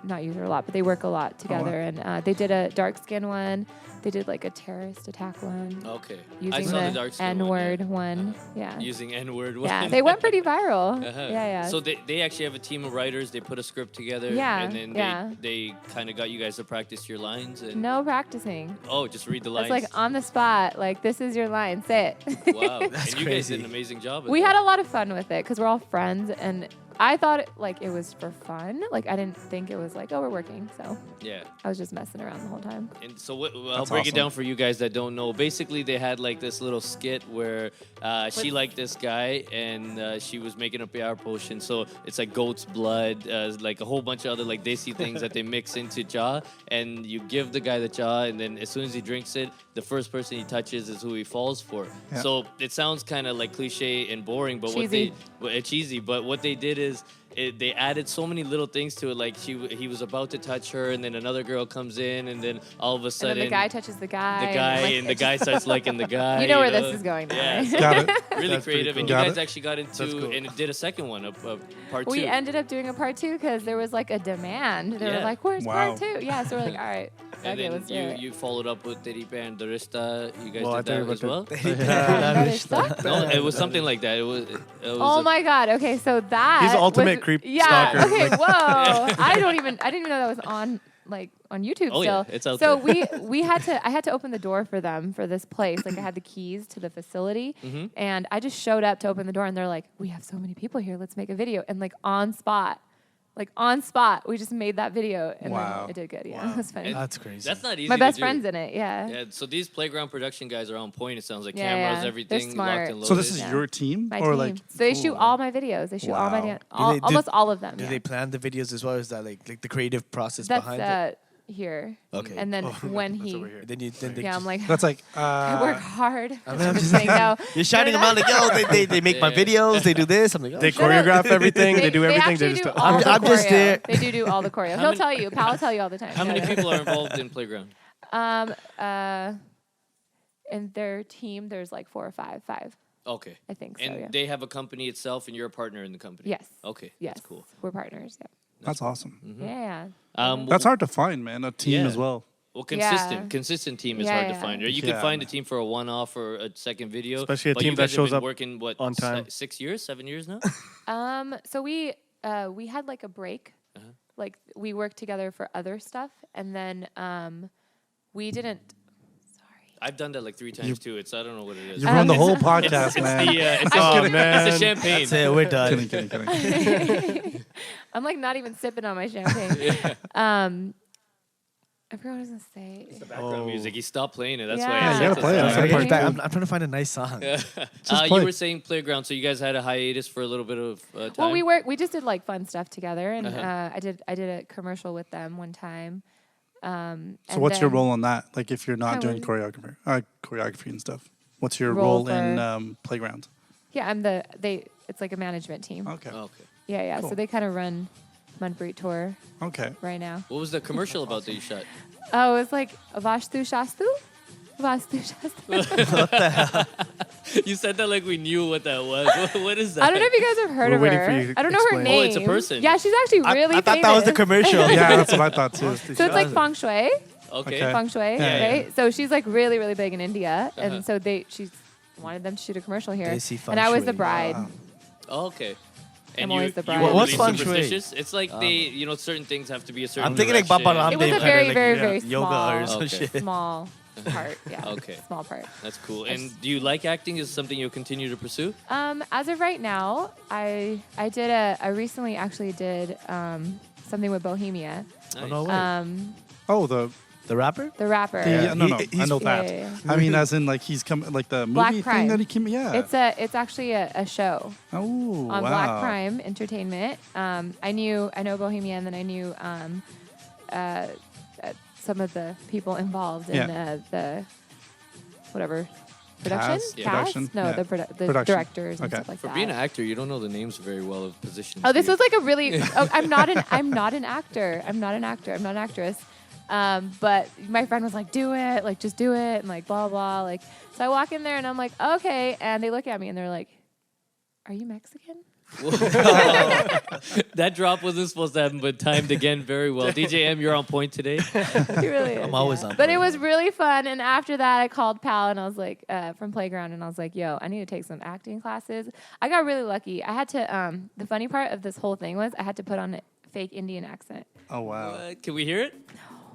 not use her a lot, but they work a lot together. And they did a dark skin one. They did like a terrorist attack one. Okay. I Using saw the the dark skin N-word one. one. Yeah. Using N-word one. Yeah, they went pretty viral. Uh-huh. Yeah. So they actually have a team of writers. They put a script together. Yeah, And then yeah. they kind of got you guys to practice your lines. And No practicing. Oh, just read the It's lines. like on the spot. Like, this is your line. Say it. Wow. That's and you guys did an crazy. amazing job. At We that. had a lot of fun with it because we're all friends, and I thought it was for fun. Like, I didn't think it was like, oh, we're working. So Yeah. I was just messing around the whole time. And so I'll That's break it awesome. down for you guys that don't know. Basically, they had like this little skit where she liked this guy and she was making a PR potion. So it's like goat's blood, like a whole bunch of other like desi things that they mix into cha. And you give the guy the cha, and then as soon as he drinks it, the first person he touches is who he falls for. Yeah. So it sounds kind of like cliche and boring, but Cheesy. cheesy. But what they did is they added so many little things to it. Like he was about to touch her, and then another girl comes in, and then all of a And sudden then the guy touches the guy. and the guy starts liking the guy. You know where this is going now, Yeah, right? so Got it. really That's pretty creative. And cool. you Got guys it. actually got into That's cool. and did a second one, a part We two. ended up doing a part 2 because there was like a demand. They Yeah. were like, "Where's Wow. part 2?" Yeah, so we're like, "All right, and okay, then let's do it." you followed up with Teripe and Dorista. You guys Well, I did that thought as you well. That is stuck? No, it was something like that. It was Oh my God! Okay, so that He's the ultimate was, creep Yeah. stalker. Okay. Whoa! I didn't even know that was on YouTube Oh, yeah, still. it's out so there. I had to open the door for them for this place. Like I had the keys to the facility, Mm-hmm. and I just showed up to open the door, and they're like, "We have so many people here. Let's make a video." And like on spot, we just made that video, and Wow. then it did good. Yeah, it was funny. That's crazy. That's not easy. My to best do. friend's in it. Yeah. Yeah, so these playground production guys are on point. It sounds like Yeah, cameras, yeah. They're everything smart. locked and loaded. So this is Yeah. your team, My or team. like? So they shoot Cool. all my videos. They shoot all my Wow. almost all of them. Do yeah. they plan the videos as well? Is that like the creative process That's behind it? here. Okay. And then when That's he, over here. Then they yeah, I'm like, That's like. I work hard. I'm I'm just just saying no. You're shouting them out like, yo, they make my Yeah. videos, they do this. I'm like, oh, They shut up. choreograph everything. They do everything. They They actually just. do all the I'm just choreo. there. They do all the choreo. He'll many- tell you. Pal will tell you all the time. How many Yeah. people are involved in playground? In their team, there's like 4 or 5. Okay. I think so. And Yeah. they have a company itself, and you're a partner in the company. Yes. Okay. Yes. That's cool. We're partners. Yeah. That's awesome. Yeah. That's hard to find, man. A team Yeah. as well. Well, Yeah. consistent team is Yeah, hard to yeah. find. Right? You Yeah, can find a man. team for a one-off or a second video, Especially a but team you that guys have shows been up working what on time. 6 years, 7 years now. So we had like a break. Like we worked together for other stuff, and then we didn't. Sorry. I've done that like 3 times too. I don't know what it is. You run the whole It's podcast, man. it's Oh, the man. it's the champagne. That's it, we're done. Kidding. I'm like not even sipping on my champagne. I forgot what I was gonna say. The background music. He stopped playing it. That's why. Yeah, I you said gotta to play it. stop. That's Sorry, okay. he's back. I'm trying to find a nice song. Just You play. were saying playground, so you guys had a hiatus for a little bit of time. Well, we just did like fun stuff together, and I did a commercial with them one time. So what's your role on that? Like if you're not I doing was- choreography and stuff, what's your Role role in for- playground? Yeah, it's like a management team. Okay. Okay. Yeah. Cool. So they kind of run Manpreet Tour Okay. right now. What was the commercial about that you shot? Oh, it was like Vastu Shastu. Vastu Shastu. You said that like we knew what that was. What is that? I don't know if you guys have heard We're of waiting her. for you to I don't know her explain. name. Oh, it's a person. Yeah, she's actually really I thought that was the famous. commercial. Yeah, that's what I thought too. So it's like feng shui, Okay. Okay. feng shui, Yeah, right? So she's like really, really big in India, Uh-huh. and so she wanted them to shoot a commercial here, Desi feng and I was the shui. bride. Wow. Oh, okay. I'm And always the bride. you were What's really feng shui? superstitious? It's like certain things have to be a certain I'm thinking like direction. Baba Ramdev. It was a kinda very, like, very, yeah, very yoga small, or some Okay. shit. small part. Yeah. Okay. Small part. That's cool. And do you like acting? Is it something you'll continue to pursue? As of right now, I recently actually did something with Bohemia, Oh, no way. Oh, the The rapper? the rapper. yeah, no, He- I know Yeah, that. yeah, yeah. I mean, as in like he's come like the Black movie Prime. thing that he came. Yeah. It's actually a show Oh, on wow. Black Prime Entertainment. I know Bohemia, and then I knew some of the people involved in Yeah. the whatever production? Cast? Yeah. Cast? Production? No, Yeah. the Production. directors and Okay. stuff like For that. being an actor, you don't know the names very well of positions. Oh, this do you? was like a really. I'm not an actor. I'm not an actress. But my friend was like, "Do it, like just do it," and like blah blah. Like, so I walk in there and I'm like, "Okay," and they look at me and they're like, "Are you Mexican?" That drop wasn't supposed to happen, but timed again very well. DJ M, you're on point today. He really is. I'm always on But it point. was really fun. And after that, I called Pal and I was like, from Playground, and I was like, yo, I need to take some acting classes. I got really lucky. I had to, the funny part of this whole thing was I had to put on a fake Indian accent. Oh wow. Can we hear it?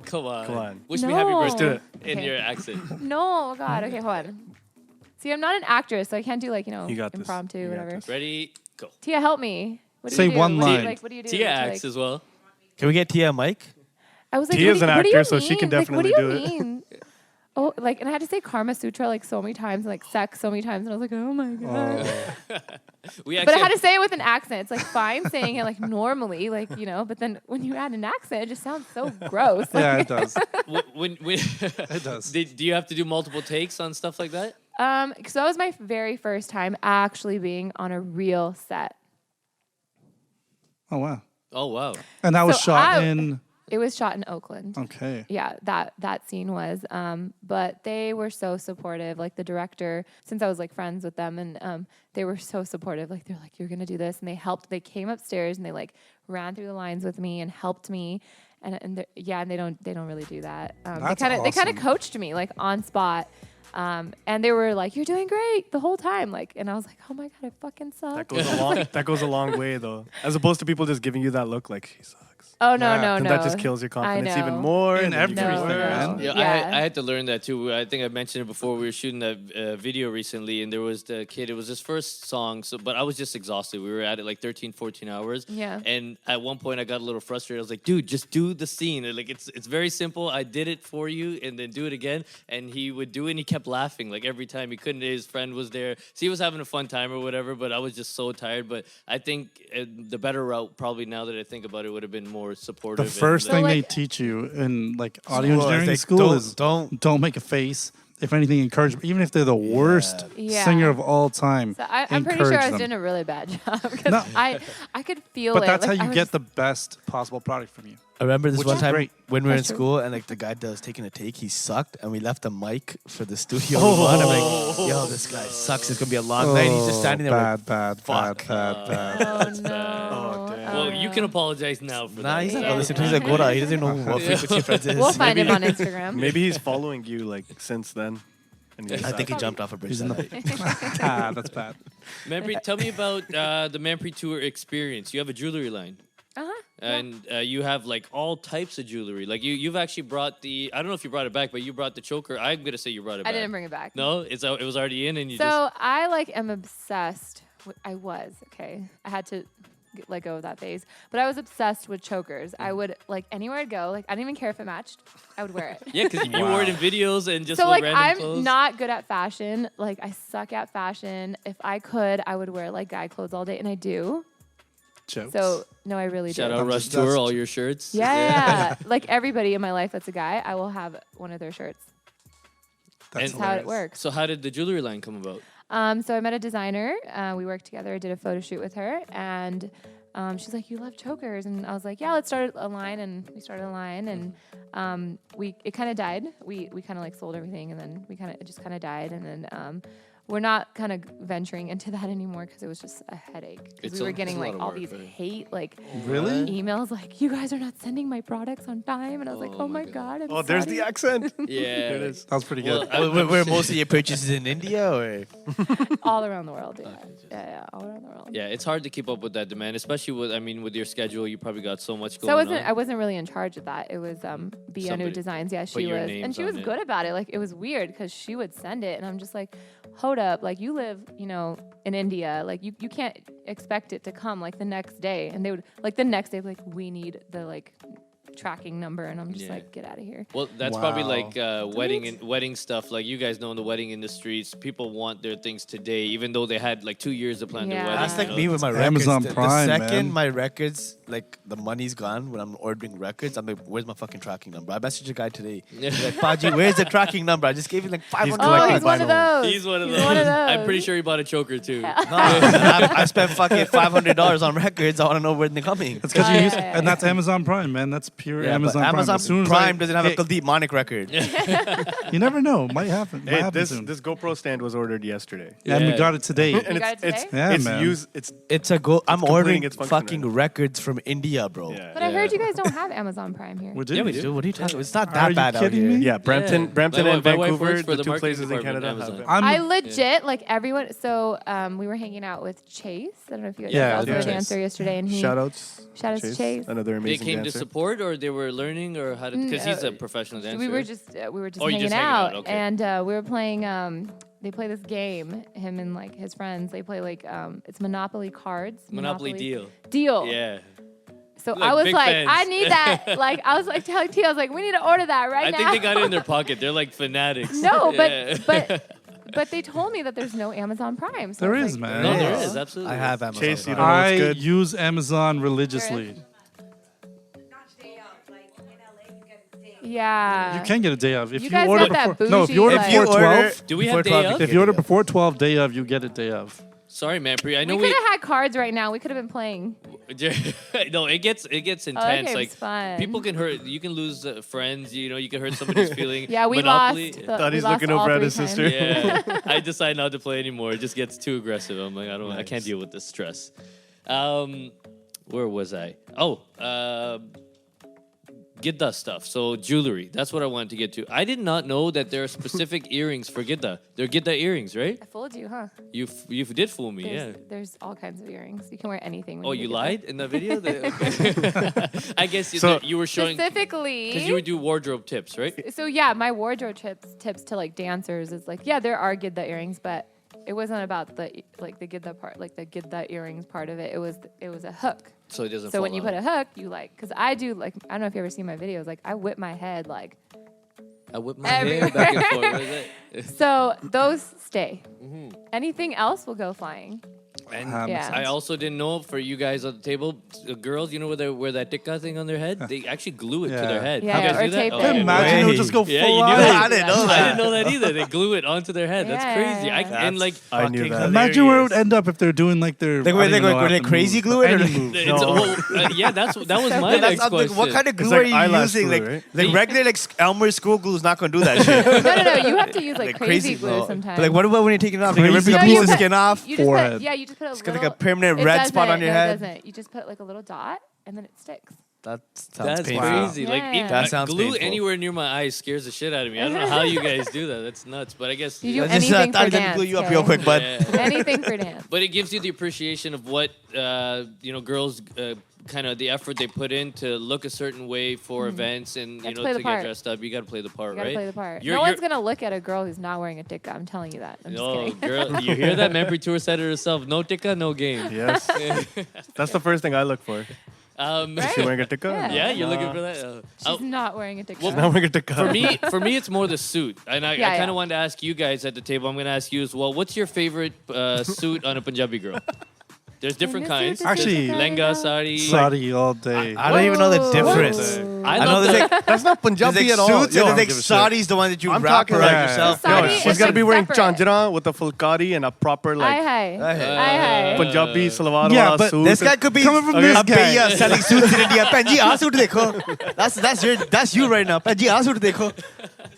Come on. Come on. Wish me happy No. birthday do it. in Okay. your accent. No, God. Okay, hold on. See, I'm not an actress, so I can't do like, You got this. impromptu, You got whatever. this. Ready? Go. Tia, help me. What do Say you do? one What do you- line. Like, what do you do? Tia to, acts like, as well. Can we get Tia a mic? I was like, Tia's what an do you actor, so she can mean? Like, what do definitely you do it. mean? Oh, like, and I had to say Karma Sutra like so many times, and like sex so many times, and I was like, oh my god. We But I actually had to say it with an accent. It's like fine saying it like normally, like, you know, but then when you add an accent, it just sounds so gross. Like, Yeah, it does. when It does. do you have to do multiple takes on stuff like that? so that was my very first time actually being on a real set. Oh wow. Oh wow. And that was So shot I- in. It was shot in Oakland. Okay. Yeah, that scene was. But they were so supportive. Like the director, since I was like friends with them, and they were so supportive. Like they're like, you're gonna do this, and they helped. They came upstairs and they like ran through the lines with me and helped me. And they don't really do that. That's they kind of awesome. coached me like on spot. And they were like, "You're doing great" the whole time. Like, and I was like, "Oh my god, I fucking suck." That goes a long way though. As opposed to people just giving you that look like she sucks. Oh no, Yeah, no, And no. that just kills your confidence even know. more. In and then you get everything, worse. man. Yeah, Yeah. I had to learn that too. I think I mentioned it before. We were shooting that video recently, and there was the kid. It was his first song, but I was just exhausted. We were at it like 13, 14 hours. Yeah. And at one point, I got a little frustrated. I was like, dude, just do the scene. And, like, it's very simple. I did it for you, and then do it again. And he would do it, and he kept laughing. Like, every time he couldn't, his friend was there. So he was having a fun time or whatever, but I was just so tired. But I think the better route, probably now that I think about it, would have been more supportive. The first and, thing they like- teach you in like audio Well, engineering they school don't- is don't- make a face. If anything, encourage them. Even if they're the worst Yeah. singer of all time. So I'm pretty sure encourage I was them. doing a really bad job because No. I could feel But it. that's Like, how I you was get just- the best possible product from you. I remember this Which one is time great. when we were in That's true. school and like the guy that was taking a take, he sucked, and we left the mic for the studio. One. I'm like, yo, this guy sucks. It's gonna be a long night. He's just standing there. Like, bad, fuck. bad. Oh no. Well, you can apologize now for nah, that. he's not Yeah. gonna listen to. He's like, what? He doesn't know what frequency friends is. We'll find him Maybe- on Instagram. Maybe he's following you like since then. And I think he jumped off a bridge. He's in that the- night. That's bad. Manpreet, tell me about the Manpreet Tour experience. You have a jewelry line. Uh-huh. And you have like all types of jewelry. Like you've actually brought the, I don't know if you brought it back, but you brought the choker. I'm going to say you brought it back. I didn't bring it back. No, it was already in and you So I like am obsessed. I was okay. I had to let go of that phase, but I was obsessed with chokers. I would like anywhere I'd go. Like I didn't even care if it matched. I would wear it. just, yeah, because you wore it in videos and just So with like random I'm clothes. not good at fashion. Like I suck at fashion. If I could, I would wear like guy clothes all day, and I do. Jokes. So no, I really Shout do. out I'm Rush just- Tour, that's- all your shirts. Yeah, like everybody in my life that's a guy, I will have one of their shirts. That's And- That's how it hilarious. works. So how did the jewelry line come about? So I met a designer. We worked together. I did a photo shoot with her, and she's like, "You love chokers," and I was like, "Yeah, let's start a line." And we started a line, and it kind of died. We kind of like sold everything, and then it just kind of died, and then. We're not kind of venturing into that anymore because it was just a headache. 'Cause It's we were a getting lot like of all work, these right? hate like Really? emails like, "You guys are not sending my products on time," and I was like, Oh "Oh my my god!" I'm Oh, there's sorry." the accent. Yeah. There it is. That was pretty Well, good. I- Were most of your purchases in India or? all around the world. Yeah, all around the world. Yeah, it's hard to keep up with that demand, especially with your schedule. You probably got so much going So on. I wasn't really in charge of that. It was Bianu Somebody Designs. Yeah, put she your was, names and she on was it. good about it. Like it was weird because she would send it, and I'm just like, hold up, like you live, in India, like you can't expect it to come like the next day. And they would like the next day, like we need the like tracking number, and I'm just Yeah. like, get out of here. Well, that's probably Wow. like wedding stuff. Like you guys know, in the wedding industries, people want their things today, even though they had like 2 years to plan their Yeah. wedding. That's like you me know? with my Amazon records. Prime, the second man. my records, like the money's gone when I'm ordering records, I'm like, where's my fucking tracking number? I messaged a guy today. He's like, Paji, where's the tracking number? I just gave him like 500. Oh, collecting he's one of vinyl. those. He's one of He's those. one of those. I'm pretty sure he bought a choker too. No, I spent fucking $500 on records. I want to know where they're coming. That's because Oh, you yeah, use, yeah, and yeah. that's Amazon Prime, man. That's pure Yeah, but Amazon Prime. Amazon As soon as Prime doesn't have a hey, Kuldeep Monik record. You never know. Might happen. Might Hey, happen this soon. this GoPro stand was ordered yesterday. and we Yeah. got it today. You And got it's it it's today? Yeah, it's man. used. It's I'm completing ordering its function fucking right now. records from India, bro. yeah. But I heard you guys don't have Amazon Prime here. We Yeah, we did. do. Dude, what are you talking about? It's not Are that you bad out kidding here. me? Yeah, Brampton, Yeah. Brampton, My and wife Vancouver, works for the the two marketing places in department Canada of have Amazon. it. I legit like everyone. So we were hanging out with Chase. I don't know if you guys Yeah, also yeah. a dancer yesterday, and he Shout outs. Shout outs to Chase. Another They amazing came dancer. to support, or they were learning, or how did? Because he's a No, professional dancer. we were right? just Oh, you're hanging just hanging out, out, okay. and we were playing. They play this game. Him and like his friends. They play like it's Monopoly cards. Monopoly deal. Deal. Yeah. So Like, I was big like, fans. I need that. Like I was like telling T, I was like, we need to order that right I now. think they got it in their pocket. They're like fanatics. No, Yeah. but they told me that there's no Amazon Prime. So I There was is, like, man. No, there Yeah. is absolutely. I have Amazon. Chase, you Prime. don't know what's I good. use Amazon religiously. Not day of. Like in LA, you get a day. Yeah. You can get a day of if You you, guys order got that before. No, if you bougie, order like- before If you order 12, Do we have before day 12, of? if you order before 12, day of, you get a day of. Sorry, Manpreet. I We know could have had cards right now. We could have been playing. no, it gets intense. game's Like fun. people can hurt. You can lose friends. You know, you can hurt somebody's feeling. Yeah, we Monopoly. lost. Thought we he's lost looking all over at three his times. sister. Yeah, I decide not to play anymore. It just gets too aggressive. I'm like, I can't deal with this stress. Where was I? Oh, Gidda stuff. So jewelry. That's what I wanted to get to. I did not know that there are specific earrings for Gidda. They're Gidda earrings, right? I fooled you, huh? You did fool me. There's all kinds of earrings. You can wear anything. When Oh, you you get lied in the video? I guess So- you were there. showing Specifically. because you would do wardrobe tips, right? So yeah, my wardrobe tips to like dancers is like, yeah, there are Gidda earrings, but it wasn't about the Gidda part, like the Gidda earrings part of it. It was a hook. So it doesn't. So when fall you put out. a hook, you like, because I do like, I don't know if you ever seen my videos, like I whip my head like, I whip my hair back and forth. What is it? so those stay. Mm-hmm. Anything else will go flying. And Yeah. I also didn't know for you guys on the table, girls, you know where they wear that tikka thing on their head? They actually glue it to Yeah. their head. Yeah, you guys or do that? tape Oh, it. yeah. Imagine it would just go Yeah, full you knew on. that? I didn't know I that. didn't know that either. They glue it onto their head. That's Yeah, crazy. yeah, yeah. And like, I knew fucking that. Imagine where it would end up if they're doing like their. Like, I were don't they even know were half they the crazy moves, glue but it or- any move. it's, No. well, yeah, that was my That's next I'm like, question. what kind of glue like are you eyelash using? glue, Like, right? like regular like Elmer school glue is not gonna do that shit. No. You have to use like crazy glue glue. sometimes. But like, what about when you're taking it off? You're Crazy ripping a glue? piece No, of you skin off. You just Forehead. put, yeah, you just put a It's little. got like a permanent it red spot on doesn't, your no, head. It doesn't. You just put like a little dot, and then it sticks. That sounds That's painful. crazy. Like Yeah. even, That sounds glue painful. anywhere near my eyes scares the shit out of me. I don't know how you guys do that. That's nuts. But I guess. You do I just anything thought for I'd dance. glue you up okay? real quick, bud. Yeah. Anything for dance. But it gives you the appreciation of what girls kind of the effort they put in to look a certain way for events and have to to play the get part. dressed up. You got to play the part, You gotta right? play the part. You're- No one's you're- gonna look at a girl who's not wearing a tikka. I'm telling you that. I'm just Oh, kidding. girl, you hear that? Manpreet Toor said it herself. No tikka, no game. Yes. That's the first thing I look for. Um, Is she wearing a tikka? Yeah. yeah, you're looking for that. She's not wearing a tikka. Well, Not wearing a tikka. for me, it's more the suit, and I Yeah, kind yeah. of wanted to ask you guys at the table. I'm going to ask you as well. What's your favorite suit on a Punjabi girl? There's different kinds. Actually- There's lenga, sari. Sari all day. I don't even know the difference. I I know love there's the, like That's not Punjabi there's at like all. suits Yo, and I there's don't like give a shit. sari's the one that you I'm wrap talking around like- yourself. Sari No, is she's got to like be wearing separate. chanjana with a fulkari and a proper Aye, like hi. Hey. Aye, hi. Punjabi salwar Yeah, wala but suit. This guy could be Coming from a this guy. bhaiya selling suits in India. Penji, aa suit dekho. That's you right now. Penji, aa suit dekho.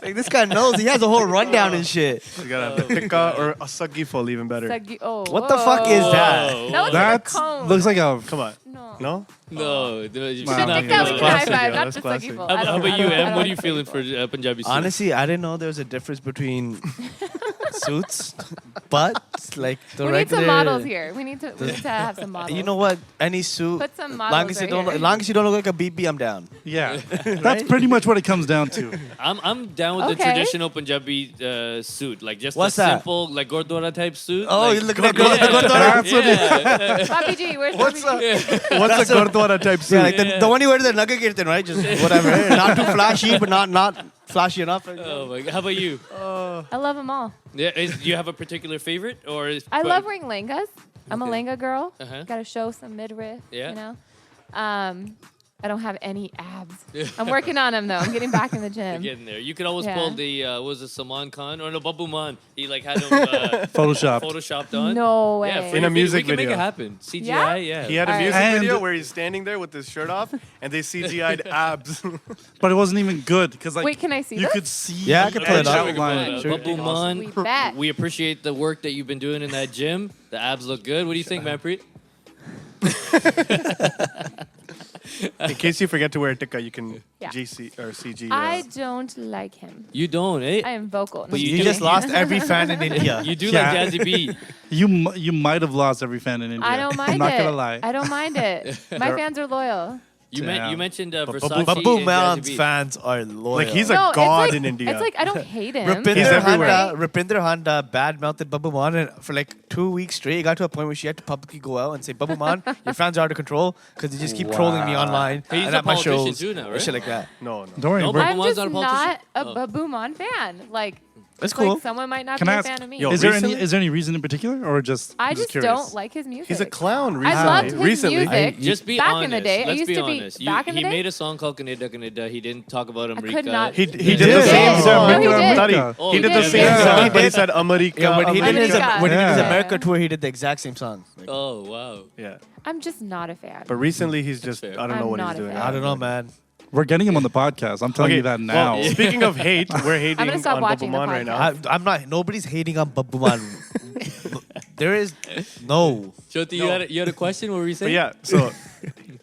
Like this guy knows. He has a whole rundown and shit. You gotta have the tikka or a saggi full, even better. Sagi- oh, What the fuck is that? Whoa. That looks That like a cone. looks like a. Come on. No. No? No, you The should Wow. not tikka, feel we that. can high classic, five, yeah, not that's the classic. sagi full. How about you, Em? What are you like feeling the for Punjabi suit? Honestly, I didn't know there was a difference between suits, but like the We need regular. some models here. We need to have some models. You know what? Any suit. Put some Long models as you right don't, here. long as you don't look like a BB, I'm down. Yeah, that's pretty much what it comes down to. I'm down with the Okay. traditional Punjabi suit, like just What's a that? simple like Gurdwara type suit. Oh, like, you're looking at girl. That's what it- yeah. Papi G, where's Papi G? What's a Gurdwara type suit? Yeah, like the one you wear to the Nugget Kirtan, right? Just whatever. Not too flashy, but not flashy enough. Oh my God. How about you? I love them all. Yeah, do you have a particular favorite or? I love wearing lehengas. I'm a Okay. lehenga girl. Uh-huh. Got to show some midriff. Yeah. You know. I don't have any abs. I'm working on them though. I'm getting back in the gym. Getting there. You could always Yeah. pull the was it Salman Khan or no Babu Man? He like had him Photoshopped. photoshopped on. No way. Yeah, for In your a music we can video. make it happen. CGI, Yeah? yeah. He had a Alright. music And- video where he's standing there with his shirt off, and they CGI'd abs. But it wasn't even good because like Wait, can I see you this? could see. Yeah, I can pull it the up. outline. Sure. Babu Man, We bet. we appreciate the work that you've been doing in that gym. The abs look good. What do you think, Manpreet? In case you forget to wear a tikka, you can Yeah. GC or CG. I don't like him. You don't, eh? I am vocal. But You just lost every fan in India. You do Yeah. like Jazzy B. You might have lost every fan in India. I don't mind I'm not it. gonna lie. I don't mind it. My fans are loyal. You, Damn. you mentioned Babu- Versace Babu and Man's Jazzy B. fans are loyal. Like he's a No, it's god like- in India. It's like I don't hate him. He's Rupinder everywhere. Handa, Rupinder Handa bad mouthed Babu Man and for like 2 weeks straight. It got to a point where she had to publicly go out and say, Babu Man, your fans are out of control because they just keep trolling me online Hey, he's and a at my politician shows. too now, and right? shit like that. no. Don't worry. No, we're- Babu I'm Man's just not a not a politician? Oh. Babu Man fan. Like, That's it's cool. like someone might not Can be I a ask- fan of me. Yo, is there recently- any reason in particular, or just I I'm just curious? don't like his music. He's a clown. I Recently. loved his recently. music. Just be back honest. in the day. Let's I used be to be honest. back in the he day. made a song called Canada Canada. He didn't talk about America. could not- He He did the did. same No, song. he did. America. Oh, He did the yeah, same yeah. song, He but he did. said America. Yeah, when he did his America. when he did his Yeah. America tour, he did the exact same song. Like, Oh wow. Yeah. I'm just not a fan. But recently he's just fair. I don't know I'm what not he's a doing. fan. I don't know, man. We're getting him on the podcast. I'm telling you that now. Well, speaking of hate, we're hating gonna stop on Babu watching the Man right now. podcast. I'm not. Nobody's hating on Babu Man. There is no. Jyoti, No. you had a question? What were you But saying? yeah, so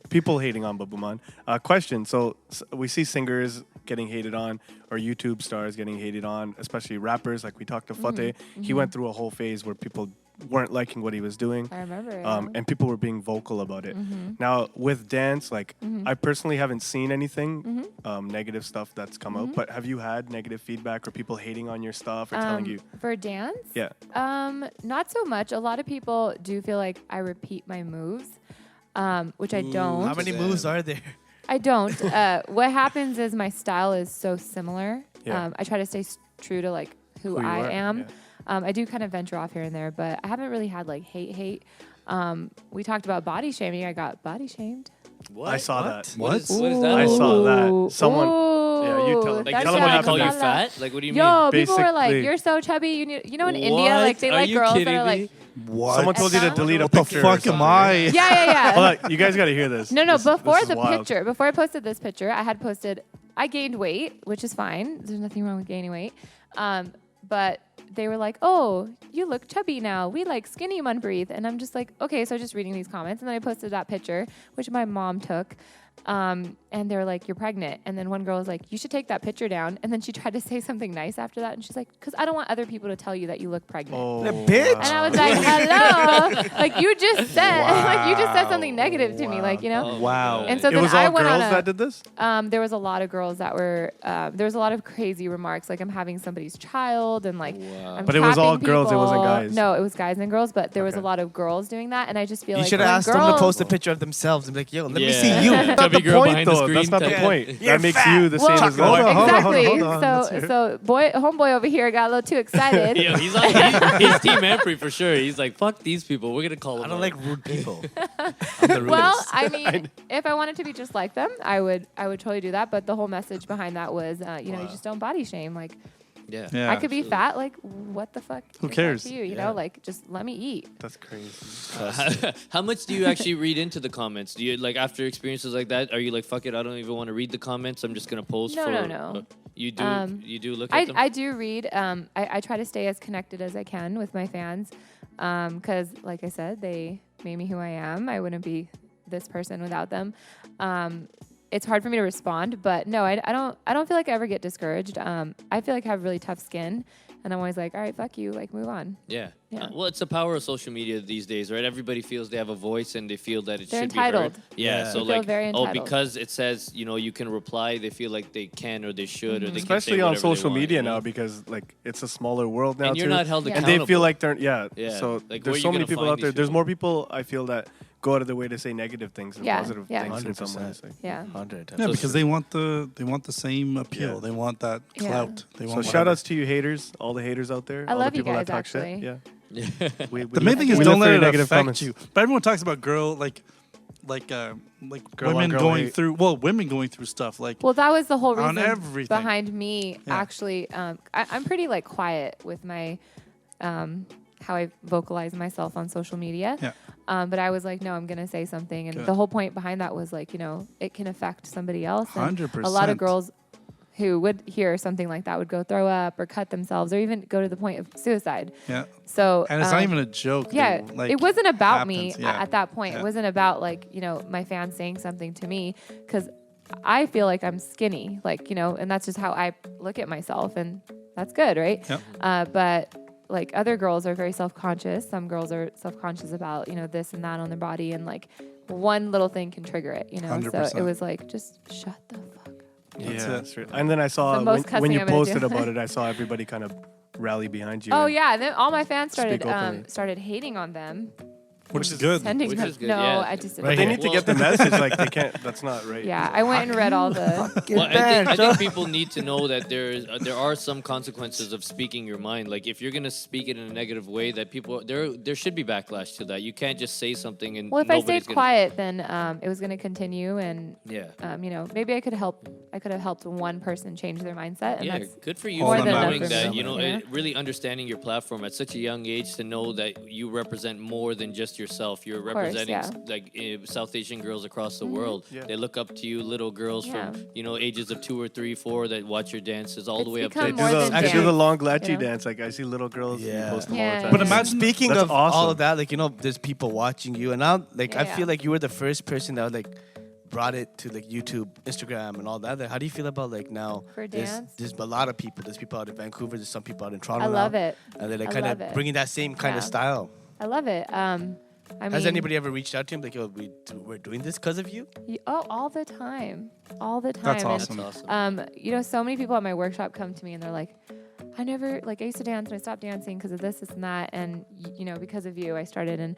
people hating on Babu Man. Question. So we see singers getting hated on, or YouTube stars getting hated on, especially rappers. Like we talked to Fateh. He went through a whole phase where people weren't liking what he was doing. I remember it. And people were being vocal about it. Now with dance, like I personally haven't seen anything negative stuff that's come out. But have you had negative feedback or people hating on your stuff or telling you? For dance? Yeah, Not so much. A lot of people do feel like I repeat my moves, which I don't. How many moves are there? I don't. What happens is my style is so similar. Yeah. I try to stay true to like who you I are, am. yeah. I do kind of venture off here and there, but I haven't really had like hate. We talked about body shaming. I got body shamed. What? I saw that. What is that? I saw that. Ooh. Someone- Ooh. yeah, you tell them. Like, That's did tell them what somebody happened call you there. fat? Like, what do you Yo, people were like, Basically- "You're so chubby." You know, in India, What? like they Are like you girls that kidding are like, me? What? Someone told you to What delete a What the picture. or fuck am something. I? yeah. Hold on, you guys got to hear this. No, This before is the wild. picture, before I posted this picture, I gained weight, which is fine. There's nothing wrong with gaining weight. But they were like, "Oh, you look chubby now. We like skinny Manpreet." And I'm just like, okay, so just reading these comments. And then I posted that picture, which my mom took. And they were like, "You're pregnant." And then one girl was like, "You should take that picture down." And then she tried to say something nice after that. And she's like, "Because I don't want other people to tell you that you look pregnant." Oh, bitch. And I was like, "Hello!" Like you just said something negative to me, like you know. Wow. And so It then was I all went girls on a, that did this? there was a lot of girls that were there was a lot of crazy remarks, like I'm having somebody's child and like I'm But it was all trapping girls, it wasn't people. guys. No, it was guys and girls, but there was a Okay. lot of girls doing that, and I just feel You like should have when asked them to girls- post a picture of themselves and be like, "Yo, let me Yeah. see you." That's not Chubby the girl point, behind the though. screen That's not the type. point. You're That makes fat. you the Well, same as Hold on, them. hold on, exactly. hold on. Let's hear it. So homeboy over here got a little too excited. Yeah, he's Team Manpreet for sure. He's like, fuck these people. We're gonna call them. I don't out. like rude people. I'm the Well, rudest. I mean, if I wanted to be just like them, I would totally do that. But the whole message behind that was, you know, you just don't body shame. Like, Yeah. Yeah. I could be fat. Like, what the fuck? Who is that cares? to you? You know, like, just let me eat. That's crazy. How much do you actually read into the comments? Do you like after experiences like that? Are you like, fuck it, I don't even want to read the comments. I'm just gonna post. No, for, no, no. You do. You do look I, at them. I do read. I try to stay as connected as I can with my fans, because, like I said, they made me who I am. I wouldn't be this person without them. It's hard for me to respond, but no, I don't feel like I ever get discouraged. I feel like I have really tough skin, And I'm always like, all right, fuck you, like move on. Yeah. Yeah. Well, it's the power of social media these days, right? Everybody feels they have a voice and they feel that it They're should entitled. be heard. Yeah. Yeah. So They feel like, very entitled. because it says, you can reply, they feel like they can or they should or they Especially can say on whatever they social want, media you know? now, because like it's a smaller world now And you're too. not held Yeah. And accountable. they feel like they're Yeah. So Like, where there's you so many gonna people find out there. these There's people? more people I feel that go out of their way to say negative things than Yeah, positive yeah. things in some 100%. ways. Like, Yeah. 100. Yeah, because they want the same appeal. Yeah. They want that Yeah. clout. They so want shout whatever. outs to you haters, all the haters out there. I all love the you people guys, that talk actually. shit. Yeah. Yeah. We The main thing is we don't live for let it negative affect comments. you. But everyone talks about Girl on women girl going hate. through women going through stuff like Well, that was the whole On reason everything. behind me Yeah. actually. I'm pretty like quiet with my how I vocalize myself on social media. Yeah. But I was like, no, I'm gonna say something, and Good. the whole point behind that was like, it can affect somebody else. And 100%. a lot of girls who would hear something like that would go throw up or cut themselves or even go to the point of suicide. yeah. So And it's not even a joke. yeah, like, it wasn't about me happens. Yeah. at that point. Yeah. It wasn't about like, my fans saying something to me because I feel like I'm skinny, like, and that's just how I look at myself, and that's good, right? Yep. But like other girls are very self-conscious. Some girls are self-conscious about, this and that on their body, and like one little thing can trigger it, So 100%. it was like, just shut the fuck up. That's Yeah, it. that's right. And then I saw The most when cussing you I'm gonna posted do. about it, I saw everybody kind of rally behind you. Oh and- yeah, and then all my fans started Speak openly. started hating on them. Which is good. Sending Which them. is good, No, yeah. I just Right But they here. need to Well- get the message. Like they can't. That's not right. yeah. I went and read all the. Well, I think people need to know that there are some consequences of speaking your mind. Like if you're gonna speak it in a negative way, that people there should be backlash to that. You can't just say something and Well, if I nobody's stayed gonna, quiet, then it was going to continue, and Yeah. maybe I could have helped one person change their mindset, and Yeah, that's good for you More for than enough knowing for that. me. Really understanding your platform at such a young age to know that you represent more than just yourself. You're course, representing yeah. like South Asian girls across the world. Yeah. They look up to you, little girls Yeah. from ages of 2 or 3, 4 that watch your dances all the It's way up become They to do more the, than they do dance, the long lachi you know? dance. Like I see little girls Yeah. post them all Yeah, the time. But yeah. imagine Speaking That's of all awesome. of that, there's people watching you, and now, I Yeah. feel like you were the first person that brought it to YouTube, Instagram, and all that. Like, how do you feel about now? For there's, dance? there's a lot of people. There's people out in Vancouver. There's some people out in Toronto. I love now, it. and they're I kind love of it. bringing that same kind of Yeah. style. I love it. I mean, Has anybody ever reached out to him like, "Yo, we're doing this because of you"? all the time, all the time. That's And, awesome. That's awesome. so many people at my workshop come to me and they're like, I used to dance and I stopped dancing because of this and that, and because of you I started, and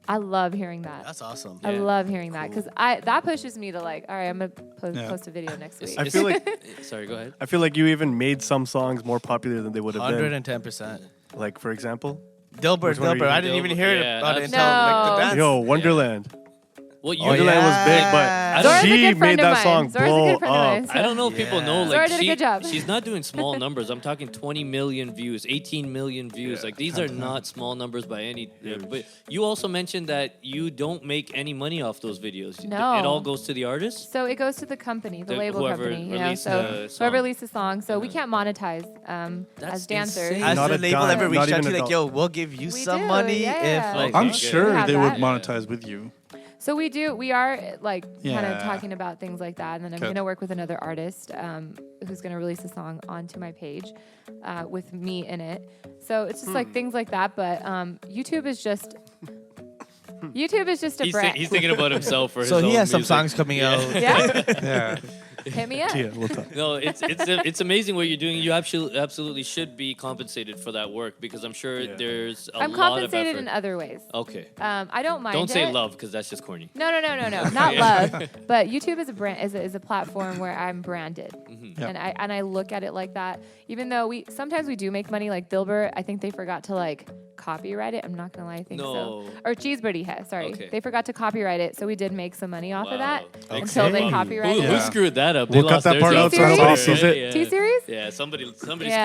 I love hearing that. That's awesome. I Yeah. love hearing that because that pushes me to all right, I'm gonna Yeah. post a video next week. I feel like Sorry, go ahead. I feel like you even made some songs more popular than they would have been. 110%. Like for example, Dilbert. Which one are you- I didn't even Dilbert, hear yeah, about it until No. the dance. yo, Wonderland. Well, you Wonderland was big, yeah. but Zora's a she good friend made of that mine. song Zora's a blow good friend of mine, up. so- I don't know if people know. Yeah. Like Zora did a good job. She's not doing small numbers. I'm talking 20 million views, 18 million views. Yeah. Like these are not small numbers by any. But you also mentioned that you don't make any money off those videos. No. It all goes to the artist. So it goes to the company, the The- label whoever company, released So the whoever song. released the song, so we can't monetize That's as dancers. insane. Has Not the a label dime, ever not reached out even to you a like, dollar. "Yo, we'll give you We some do, money yeah. if like"? I'm Okay. sure We have they would that. monetize with you. So we do. We are kind of Yeah. talking about things like that, and then I'm Good. going to work with another artist who's going to release a song onto my page with me in it. So it's just like things like that. But YouTube is just a brand. He's thinking about himself for his So he own has some music. songs coming out. Yeah, Yeah. hit me up. Yeah, we'll talk. No, it's amazing what you're doing. You absolutely should be compensated for that work because I'm sure Yeah. there's a I'm lot compensated of in effort. other ways. Okay. I don't mind. Don't say it. love because that's just corny. No, not love. But YouTube is a brand, is a platform where I'm branded, Yep. and I look at it like that. Even though we sometimes do make money, like Dilbert, I think they forgot to copyright it. I'm not gonna lie, I think No. so. Or Cheesebirdie has, sorry, Okay. they forgot to copyright it, so we did make some money off of that Wow. until they Okay. copyrighted Who it. screwed that up? We'll They cut lost that their part job out so for nobody sure. sees it. Yeah. T-Series? Yeah, somebody Yeah.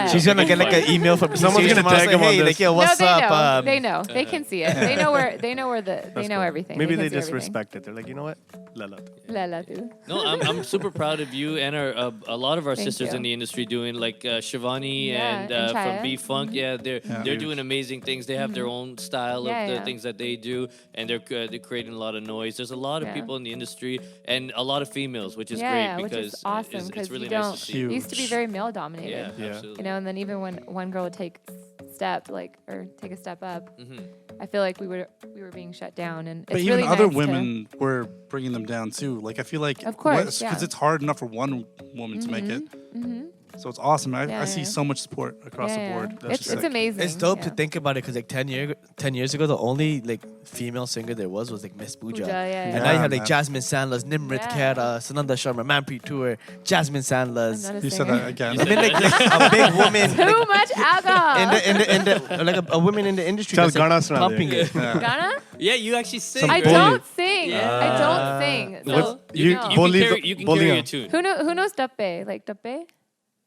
screwed She's up. gonna get an email from Someone's T-Series gonna tomorrow, tag say, him on "Hey, this." yo, what's no, they up?" know. They know. They can see it. They know where. They know That's everything. Maybe can they see just everything. respect it. They're like, you know what? Lala. La, la, do. No, I'm super proud of you and a lot of our Thank sisters you. in the industry doing like Shivani Yeah, and and from Chaya. B Funk. Yeah, they're Yeah. doing amazing things. They have their own style Yeah, of the yeah. things that they do, and they're creating a lot of noise. There's a lot of Yeah. people in the industry and a lot of females, which is Yeah, great yeah, which because is awesome it's because really you nice don't. to see. It used to be Huge. very male dominated. Yeah, Yeah. absolutely. You know, and then even when one girl would take step like or take a step up, I feel like we were being shut down, and But it's even really other nice to- women were bringing them down too. Like I feel like Of course, because yeah. it's hard enough for one woman to make it. So it's awesome. Yeah, I see yeah. so much support across the board. That's It's just sick. amazing. It's dope to yeah. think about it because like 10 years ago, the only like female singer there was like Miss Pooja. Pooja, yeah, And yeah. now you have Yeah, like man. Jasmine Sandler's, Nimrit Yeah. Khaira, Sananda Sharma, Manpreet Toor, Jasmine I'm Sandler's. not a You said singer. that again. I mean, like a big woman. Too much alcohol. in the like a woman in the industry Chal that's like, Ghana Sunade. pumping it. Yeah. Ghana? Yeah, you actually sing. Some I right? Boli. don't sing. I don't sing. So, No, you- no. Boli- you can Boli- carry a tune. Who knows tappe? Like tappe?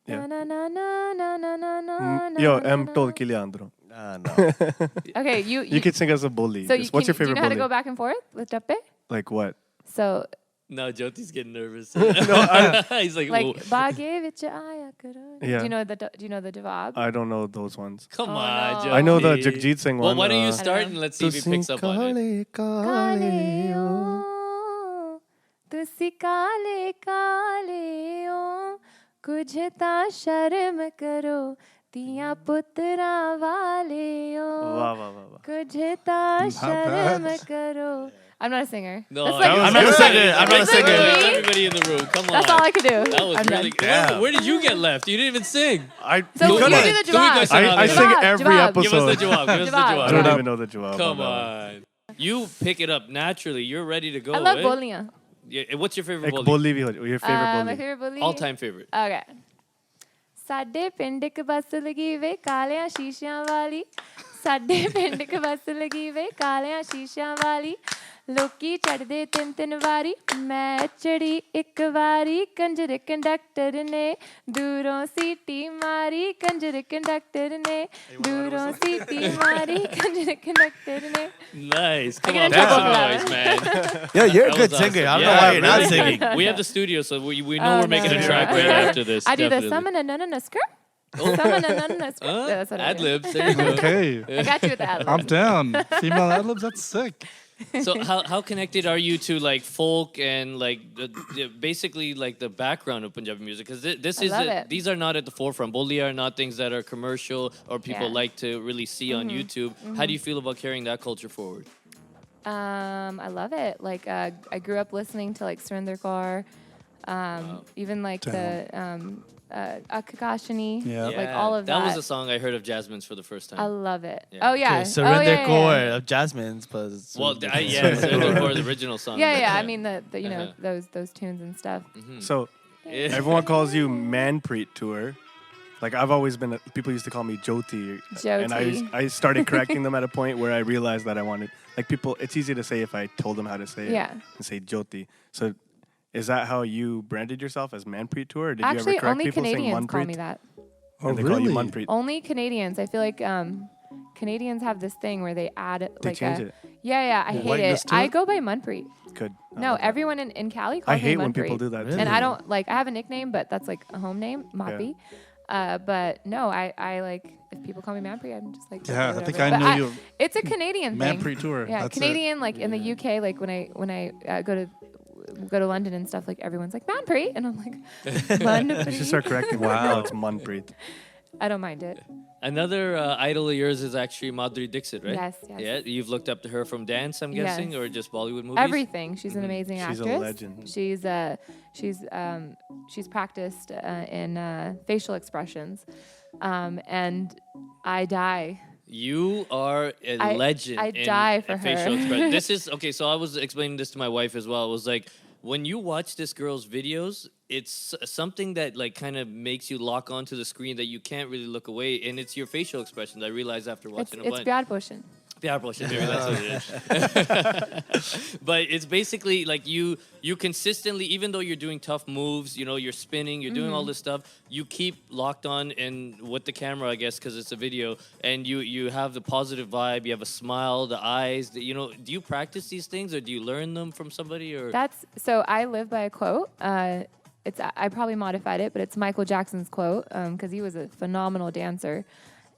Yeah. Na na na na na na na na. Yo, na, M na. tol Kiliandro. No. Okay, You could sing us a bully. So What's your do you favorite know how to bully? go back and forth with tappe? Like what? So No, Jyoti's getting nervous. He's like, like "Whoa, baage vich aaya karo. Yeah. Do you know the jawab? I don't know those ones. come Oh, on, no. Jyoti. I know the Jagjit Singh one. Well, why don't you I start know. and let's see if he picks up on it. ਕਾਲੇ ਓ ਤੁਸੀਂ ਕਾਲੇ ਕਾਲੇ ਓ ਕੁਝ ਤਾਂ ਸ਼ਰਮ ਕਰੋ ਧੀਆਂ ਪੁੱਤਰਾਂ ਵਾਲੇ ਓ Wow, wow, wow, wow. ਕੁਝ ਤਾਂ Not ਸ਼ਰਮ bad. ਕਰੋ I'm not a singer. No, That's like, I'm not a singer. I'm not a That's like singer. me. Everybody in the room, come on. That's all I could do. That was I'm really done. good. Where did you get left? You didn't even sing. I So You you could've. do the Do we go jawab. sing I Jawab, sing Jawab, every jawab. Give us the episode. jawab. Give us the Jawab. I jawab. don't even know the jawab. Come on that one. on. You pick it up naturally. You're ready to go. I love eh? boliyan. Yeah, what's your favorite Ek boli? bully bhi ho- your favorite My bully. favorite bully? All time favorite. Okay. ਸਾਡੇ ਪਿੰਡ ਇੱਕ ਬੱਸ ਲੱਗੀ ਵੇ ਕਾਲਿਆਂ ਸ਼ੀਸ਼ਿਆਂ ਵਾਲੀ ਸਾਡੇ ਪਿੰਡ ਇੱਕ ਬੱਸ ਲੱਗੀ ਵੇ ਕਾਲਿਆਂ ਸ਼ੀਸ਼ਿਆਂ ਵਾਲੀ ਲੋਕੀ ਚੜਦੇ ਤਿੰਨ ਤਿੰਨ ਵਾਰੀ ਮੈਂ ਚੜੀ ਇੱਕ ਵਾਰੀ ਕੰਜਰ ਕੰਡਕਟਰ ਨੇ ਦੂਰੋਂ ਸੀਟੀ ਮਾਰੀ ਕੰਜਰ ਕੰਡਕਟਰ ਨੇ ਦੂਰੋਂ ਸੀਟੀ ਮਾਰੀ ਕੰਜਰ ਕੰਡਕਟਰ ਨੇ Nice. I Come get on, in make trouble some for noise, man. Yo, you're a That good was singer. I awesome. don't know why Yeah, you're not really. singing. We have the studio, so we know Oh, we're making no. a track right after this. I do the definitely. summon and a skirt. Summon and a skirt. Yeah, that's what I Ad do. libs. There you go. Okay. I got you with the ad I'm down. Female ad libs, that's sick. So how connected are you to like folk and like basically like the background of Punjabi music? Because this I is love it. these are not at the forefront. Boli are not things that are commercial or people Yeah. like to really see on YouTube. How do you feel about carrying that culture forward? I love it. Like I grew up listening to like Surinder Kaur, even like the Akakashini. Yeah. Like all of that. That was a song I heard of Jasmine's for the first I time. love it. Yeah. Oh yeah. Surrender oh, yeah, Core yeah, of Jasmine's. But Well, yeah, Surrender Core, the original song. yeah. Yeah, I mean the you know Uh-huh. those tunes and stuff. So Yeah. everyone calls you Manpreet Toor. Like I've always been, people used to call me Jyoti. And Jyoti. I started correcting them at a point where I realized that I wanted, like people, it's easy to say if I told them how to say it Yeah. and say Jyoti. So is that how you branded yourself as Manpreet Toor? Or did Actually, you ever correct only people saying Canadians call Manpreet? me that. Oh, And they call you really? Manpreet. Only Canadians. I feel like Canadians have this thing where they add They like change a it. yeah. I hate Lightness it. to I it? go by Manpreet. Good. No, everyone in Cali calls I hate me when Manpreet. people do that. Really? And I don't like. I have a nickname, but that's like a home name, Moppy. But no, I like if people call me Manpreet, I'm just like Yeah, okay, I think whatever. I But knew you. It's a Canadian thing. Manpreet Tour. Yeah, That's Canadian. Like in the UK, like when I go to London and stuff, like everyone's like Manpreet, and I'm like You should Manpreet. start correcting me. Wow. No, it's Manpreet. I don't mind it. Another idol of yours is actually Madhuri Dixit, right? Yes, yes. Yeah, you've looked up to her from dance, I'm guessing, Yes. or just Bollywood movies? Everything. She's an amazing She's a actress. legend. She's practiced in facial expressions, and I die. You are a I- legend. I in die for facial her. expression. This is okay. So I was explaining this to my wife as well. It was like when you watch this girl's videos, it's something that like kind of makes you lock onto the screen that you can't really look away, and it's your facial expressions. I realized after watching a It's bunch. bad pushing. Yeah, bullshit, maybe that's what it is. But it's basically like you consistently, even though you're doing tough moves, you know, you're spinning, you're doing all this stuff, you keep locked on and with the camera, I guess, because it's a video, and you have the positive vibe, you have a smile, the eyes, you know, do you practice these things or do you learn them from somebody or? That's so. I live by a quote. I probably modified it, but it's Michael Jackson's quote because he was a phenomenal dancer.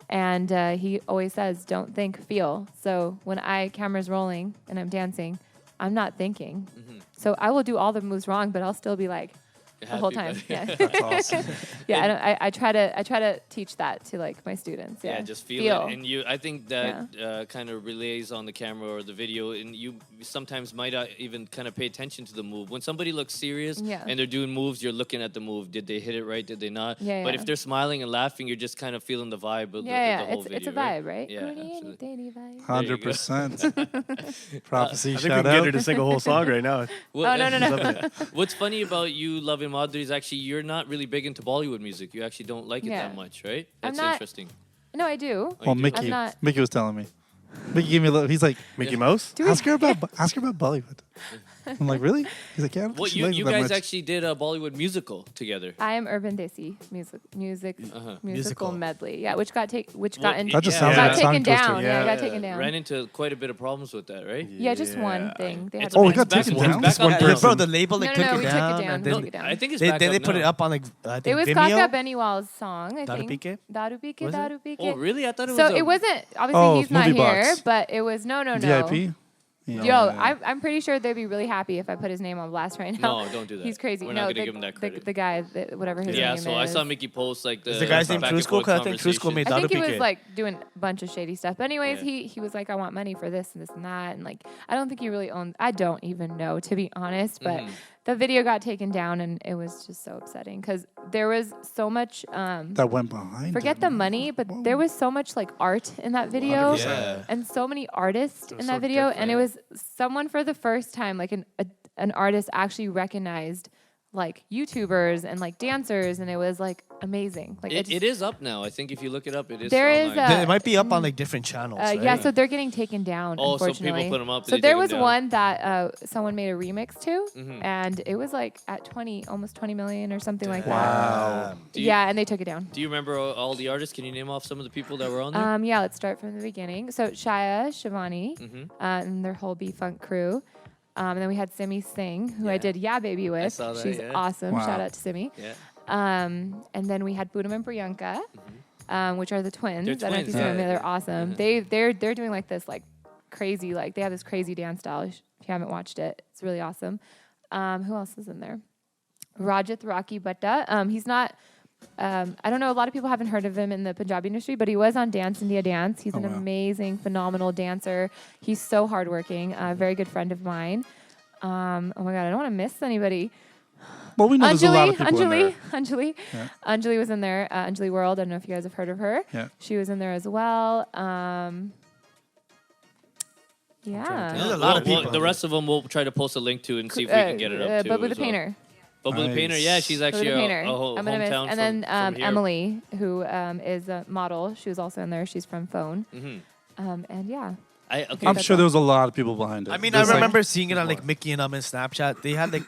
And he always says, don't think, feel. So when camera's rolling and I'm dancing, I'm not thinking. So I will do all the moves wrong, but I'll still be like, the whole time. Yeah. That's awesome. Yeah, I try to teach that to like my students. Yeah, just feel it. And I think that kind of relays on the camera or the video, and you sometimes might not even kind of pay attention to the move. When somebody looks serious and they're doing moves, you're looking at the move. Did they hit it right? Did they not? But if they're smiling and laughing, you're just kind of feeling the vibe of the whole video. It's a vibe, right? Yeah, absolutely. 100%. Prophecy. I think we Shout can get out. her to sing a whole song right now. Well, no. What's funny about you loving Madhuri is actually you're not really big into Bollywood music. You actually don't like it that much, right? That's interesting. No, I do. Well, Mickey was telling me. Mickey gave me a little. He's like, Mickey Mouse? ask her about Bollywood. I'm like, really? He's like, yeah. Well, you guys actually did a Bollywood musical together. I am Urban Desi musical Musical. medley. Yeah, which got taken That just sounds like a tongue taken down. twister. Yeah, it got taken down. Ran into quite a bit of problems with that, right? Yeah, just one thing. They had It's to it got back- taken it's down? back Just on one now. person. Bro, the label No, took we it took it down. down. And We then took it down. I think it's they back up put now. it up on like I think It was Vimeo. Kaka Beniwal's song, I Daru think. Pike? Daru Pike, Was it? Daru Pike. Oh, really? I thought it was. So it wasn't, obviously he's not Movie here, Box. but it was, no. VIP. Yeah. Yo, I'm pretty sure they'd be really happy if I put his name on blast right now. No, don't do that. He's crazy. We're no, not gonna give him that credit. The guy, whatever his name Yeah, is. so I saw Mickey post like the. Is the guy's name back and Trusko? forth 'Cause I think Trusko conversation. made I think he Daru was Pike. like doing a bunch of shady stuff. But anyways, Yeah. he was like, I want money for this and this and that. And like, I don't think he really owned, I don't even know, to be honest. But the video got taken down and it was just so upsetting because there was so much, That went behind. forget the him. money, but there was so much like art in that video. Yeah. And so many artists in so that video. And it different. was someone for the first time, like an artist actually recognized like YouTubers and like dancers, and it was like amazing. Like It is up now. I think if you look it up, it is. There is online. a- It might be up on like different channels. right? yeah, so they're getting taken down. Oh, so people unfortunately. put 'em up and So they there take 'em was down. one that someone made a remix to, Mm-hmm. and it was like at almost 20 million or something like that. Wow. Do you- Yeah, and they took it down. Do you remember all the artists? Can you name off some of the people that were on there? Yeah, let's start from the beginning. So Shia, Shivani, Mm-hmm. and their whole B-Funk crew. And then we had Simi Singh, who I did Yeah Baby with. saw that, She's yeah. awesome. Wow. Shout out to Simi. Yeah. And then we had Budam and Priyanka, which are the twins. Mm-hmm. They're I don't know if you twins, see them. yeah. They're awesome. They're doing like this like crazy, like they have this crazy dance style. If you haven't watched it, it's really awesome. Who else is in there? Rajat Rocky Bhatta. He's not. I don't know. A lot of people haven't heard of him in the Punjabi industry, but he was on Dance India Dance. He's an wow. amazing, phenomenal dancer. He's so hardworking. A very good friend of mine. Oh my God, I don't want to miss anybody. Well, we know there's a lot of people in there. Anjali. Yeah. Anjali was in there. Anjali World. I don't know if you guys have heard of her. Yeah. She was in there as well. There's Yeah. a lot of people. The rest of them we'll try to post a link to and see if we can get it up too. Bubba the as well. Painter. Bubba the Nice. Painter, yeah, she's Bubba actually the a Painter. whole I'm gonna miss. hometown And then from here. Emily, who is a model. She was also in there. She's from Phone. And yeah. Okay. I'm sure there was a lot of people behind it. I mean, There's, I like- remember seeing it on like Mickey and Snapchat. They had like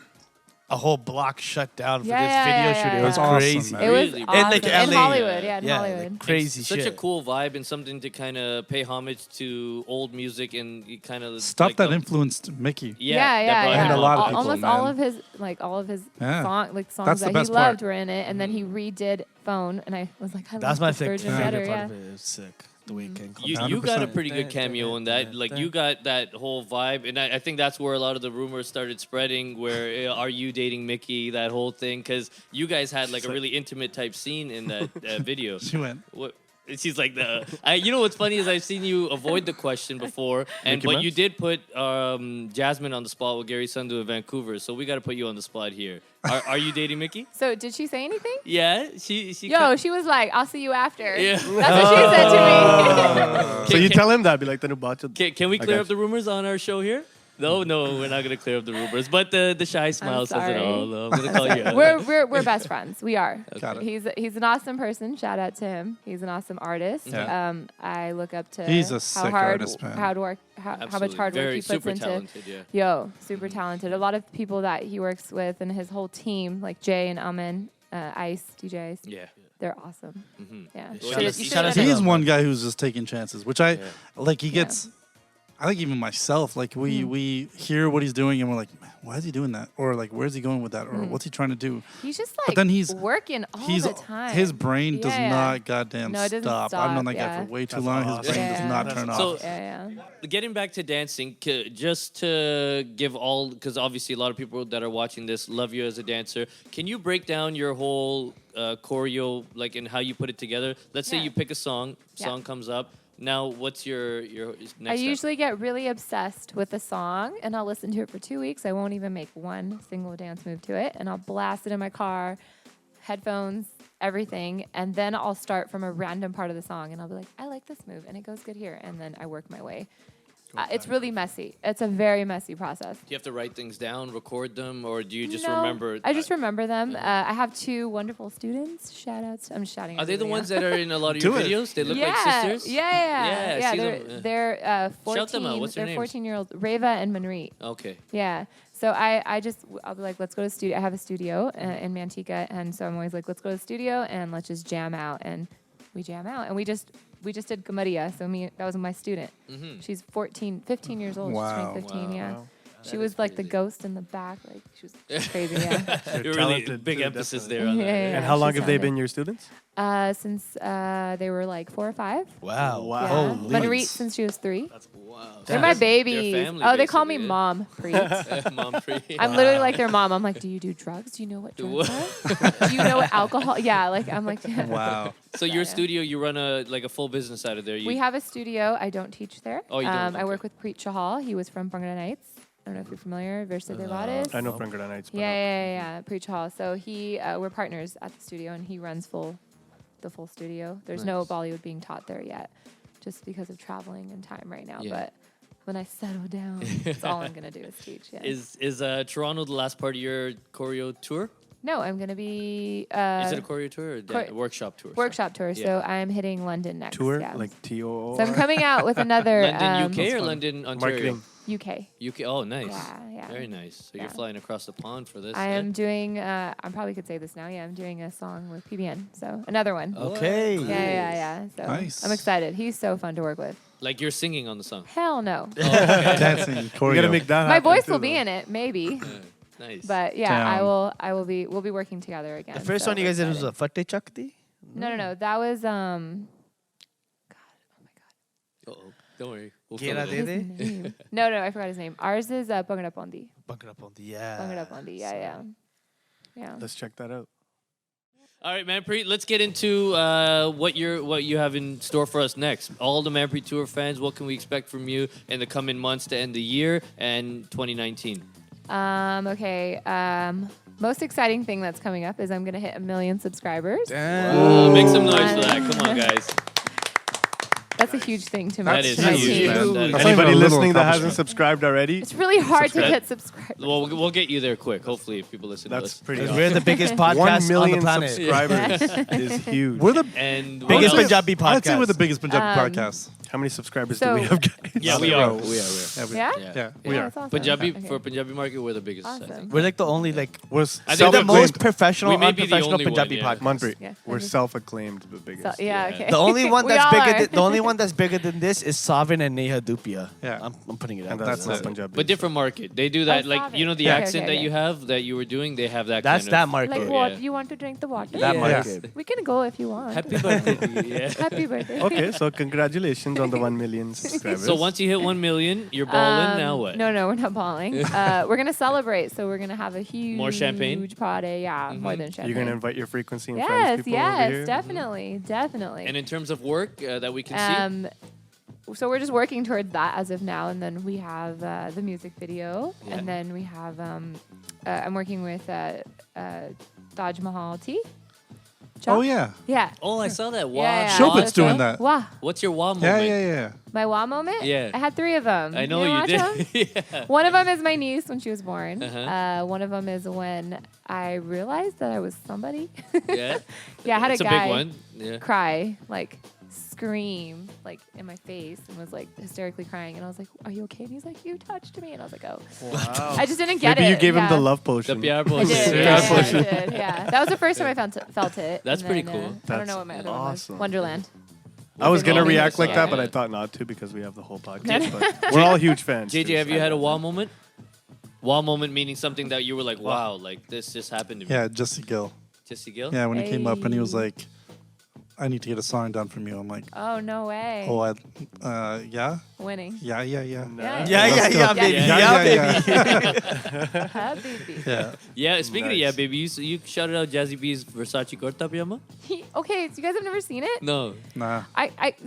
a whole block shut down for Yeah, this yeah, video yeah, shoot. yeah, It was yeah. Awesome, crazy. man. It was Really? awesome. And, like, in LA. Hollywood. Yeah, in Yeah, Hollywood. like, crazy Such shit. a cool vibe and something to kind of pay homage to old music and kind of stuff like that the- influenced Mickey. Yeah, that brought And him a lot up. of people, Almost man. all of his Yeah. songs That's that the he best loved part. were in it, and then he redid Phone, and I was like, I That's love my this favorite version better. part Yeah. of it. It was sick. The way it came. You got a 100%. pretty good cameo in that. Like you got that whole vibe, and I think that's where a lot of the rumors started spreading. Where are you dating Mickey? That whole thing, because you guys had like a really intimate type scene in that video. She went. What? She's like you know what's funny is I've seen you avoid the question before, and Mickey but Mouse? you did put Jasmine on the spot with Gary Sundu in Vancouver, so we got to put you on the spot here. Are you dating Mickey? So did she say anything? Yeah, she. Yo, she was like, I'll see you after. Yeah. That's what she said to me. So you tell him that, be like, "Tanu baat Can we I clear got up the rumors on our show here? No, we're not gonna clear up the rumors. But the shy smile says it sorry. all. I'm gonna call you. out. We're best friends. We are. Got it. He's an awesome person. Shout out to him. He's an awesome artist. Yeah. I look up to He's a how sick hard artist, man. how much Absolutely. hard work Very he puts super into. talented. Yeah. Yo, super talented. A lot of people that he works with and his whole team, like Jay and Amin, Ice, DJ Ice, Yeah. they're awesome. Yeah. Well, Should've- he's- you shout should've out done He to is one guy who's just taking chances, which I like. He gets I think even myself, like we hear what he's doing and we're like, man, why is he doing that? Or like, where's he going with that? Or what's he trying to do? He's just like But then he's working all the time. His brain does Yeah. not goddamn No, it doesn't stop. I've known that guy stop, for way too That's long. awesome. His brain Yeah. does not That's turn So- off. Yeah. Getting back to dancing, just to give all, because obviously a lot of people that are watching this love you as a dancer. Can you break down your whole choreo, like, and how you put it together? Let's say Yeah. you pick a song, Yeah. song comes up. Now, what's your next I step? usually get really obsessed with a song and I'll listen to it for 2 weeks. I won't even make one single dance move to it. And I'll blast it in my car, headphones, everything. And then I'll start from a random part of the song and I'll be like, I like this move and it goes good here. And then I work my way. It's really messy. It's a very messy process. Do you have to write things down, record them, or do you just No, remember? I just remember them. I have 2 wonderful students. Shout outs. I'm shouting. Are they the everybody ones out. that are in a lot of your Do it. videos? They look yeah, like sisters? Yeah, Yeah, I see they're them, they're 14. Shout them out. What's their they're names? 14-year-old Reva and Manpreet. Okay. Yeah. So I'll be like, let's go to the studio. I have a studio in Manteca, and so I'm always like, let's go to the studio and let's just jam out, and we jam out, and we just did Camaria. So that was my student. Mm-hmm. She's 15 years old. Wow. She's turning 15. Wow. Yeah. Wow. She was like the ghost in the back. Like she was crazy. Yeah. You're really talented big too, emphasis definitely. there on that. Yeah. And how long she's have they talented. been your students? Since they were like 4 or 5. Wow. Wow. Yeah. Holy. Manpreet since she was 3. Wow. They're my Their babies. family, Oh, they call me basically, Mom Preet. Mom free. I'm literally like their mom. I'm like, do you do drugs? Do you know what drugs are? Do you know what alcohol? Yeah, like I'm like. Wow. So your Yeah. studio, you run a full business out of there. We have a studio. I don't teach there. Oh, you don't? I work with Preet Chahal. He was from Bangla Nights. I don't know if you're familiar. Versa de Lares. I know Franklin Nights. But Yeah. Preet Chahal. So we're partners at the studio, and he runs the full studio. There's no Nice. Bollywood being taught there yet, just because of traveling and time right now. Yeah. But when I settle down, that's all I'm gonna do is teach. Yeah. Is Toronto the last part of your choreo tour? No, I'm gonna be Is it a choreo tour or chor- workshop tour? workshop tour. Yeah. So I'm hitting London next. tour, Yeah. like TOO. So I'm coming out with another London, UK or fun. London, Ontario? Marketing. UK. UK. Oh, nice. Yeah. Very nice. So Yeah. you're flying across the pond for this. I eh? am doing. I probably could say this now. Yeah, I'm doing a song with PBN. So another one. Okay. Yeah. So Nice. I'm excited. He's so fun to work with. Like you're singing on the song. Hell no. Dancing, You choreo. gotta make that My happen voice too, will be though. in it, maybe. Nice. But yeah, Damn. we'll be working together again. The first so one you I'm guys did was excited. a Fatte Chakti? No. That was Uh-oh. Don't worry. We'll Gera fill it in. Dede? his name. No, I forgot his name. Ours is Bangada Pondi. Bangla Pondi, yeah. Bangada Pondi. Yeah. Let's check that out. All right, Manpreet, let's get into what you have in store for us next. All the Manpreet Tour fans, what can we expect from you in the coming months to end the year and 2019? Okay. Most exciting thing that's coming up is I'm gonna hit 1 million subscribers. Make some noise for that. Come on, guys. That's a huge thing to That me. is to my huge, team. man. That- That's not even Anybody a little listening that hasn't accomplishment. subscribed already, It's really hard to Subscribe. get subscribers. Well, we'll get you there quick. Hopefully, if people listen to that's us. pretty Because awesome. we're the biggest 1 podcast on the million planet. subscribers is huge. We're the And what Biggest else? Punjabi podcast. I'd say we're the biggest Punjabi podcast. How many subscribers So- do we have, guys? Yeah, we are. Yeah, Yeah? Yeah, we are. That's awesome. Punjabi Okay. for Punjabi market, we're the biggest. I think. Awesome. We're like the only, like, We're I think we're the we're most good. professional, We may be the unprofessional only one, Punjabi yeah. podcast. Manpreet, Yeah, we're I just- self-acclaimed the So, biggest. yeah, Yeah. okay. The only one We that's bigger are. than the only one that's bigger than this is Savin and Neha Dupia. Yeah. I'm putting it out. And That's that's not it. Punjabi. But different market. They do that, Oh, like, stop you it. know, the Yeah. accent Okay, that okay. you have, that you were doing, they have that That's kind that of. market. Like Yeah. what? You want to drink the water? That Yeah. market. We can go if you want. Happy birthday. Yeah. Happy birthday. Okay, so congratulations on the 1 million subscribers. So once you hit 1 million, you're balling. Now what? No, we're not balling. We're gonna celebrate, so we're gonna have a huge More champagne? huge party. Yeah, more than champagne. you're gonna invite your frequency and yes, friends people over yes, here. definitely. And in terms of work that we can see, So we're just working towards that as of now, and then we have the music video, Yeah. and then we have I'm working with Taj Mahal Tea. Oh yeah. Yeah. oh, I saw that. Wow. Yeah. Showbit's doing that. Wow. What's your wow Yeah, moment? yeah. My wow moment? Yeah. I had 3 of them. I know wanna you watch them? did. Yeah. One of them is my niece when she was born. Uh-huh. One of them is when I realized that I was somebody. Yeah. Yeah, I had It's a a guy big one. Yeah. cry, like scream, like in my face, and was like hysterically crying. And I was like, "Are you okay?" And he's like, "You touched me." And I was like, "Oh." Wow. I just didn't get Maybe it. you gave him yeah. the love The potion. PR I potion. did. Yeah. Yeah, Yeah. I did. Yeah, that was the first time I felt it. That's and pretty then, cool. I don't That's know what my other awesome. one was. Wonderland. I was gonna Moving react like that, song. but I thought not to because we have the whole podcast. But we're all huge fans. JJ, too, have so- you had a wow moment? Wow moment meaning something that you were like, wow, like this just happened to me. Yeah, Jesse Gill. Jesse Gill? Yeah, when he came up and he was Hey. like, I need to get a song done from you. I'm like, Oh, no way. oh, yeah? Winning. Yeah. Yeah. Let's go. baby. Yeah, baby. Happy. Yeah. Yeah, speaking of Nice. yeah, baby, you shouted out Jazzy B's Versace Corta Pajama? Okay, so you guys have never seen it? No. Nah.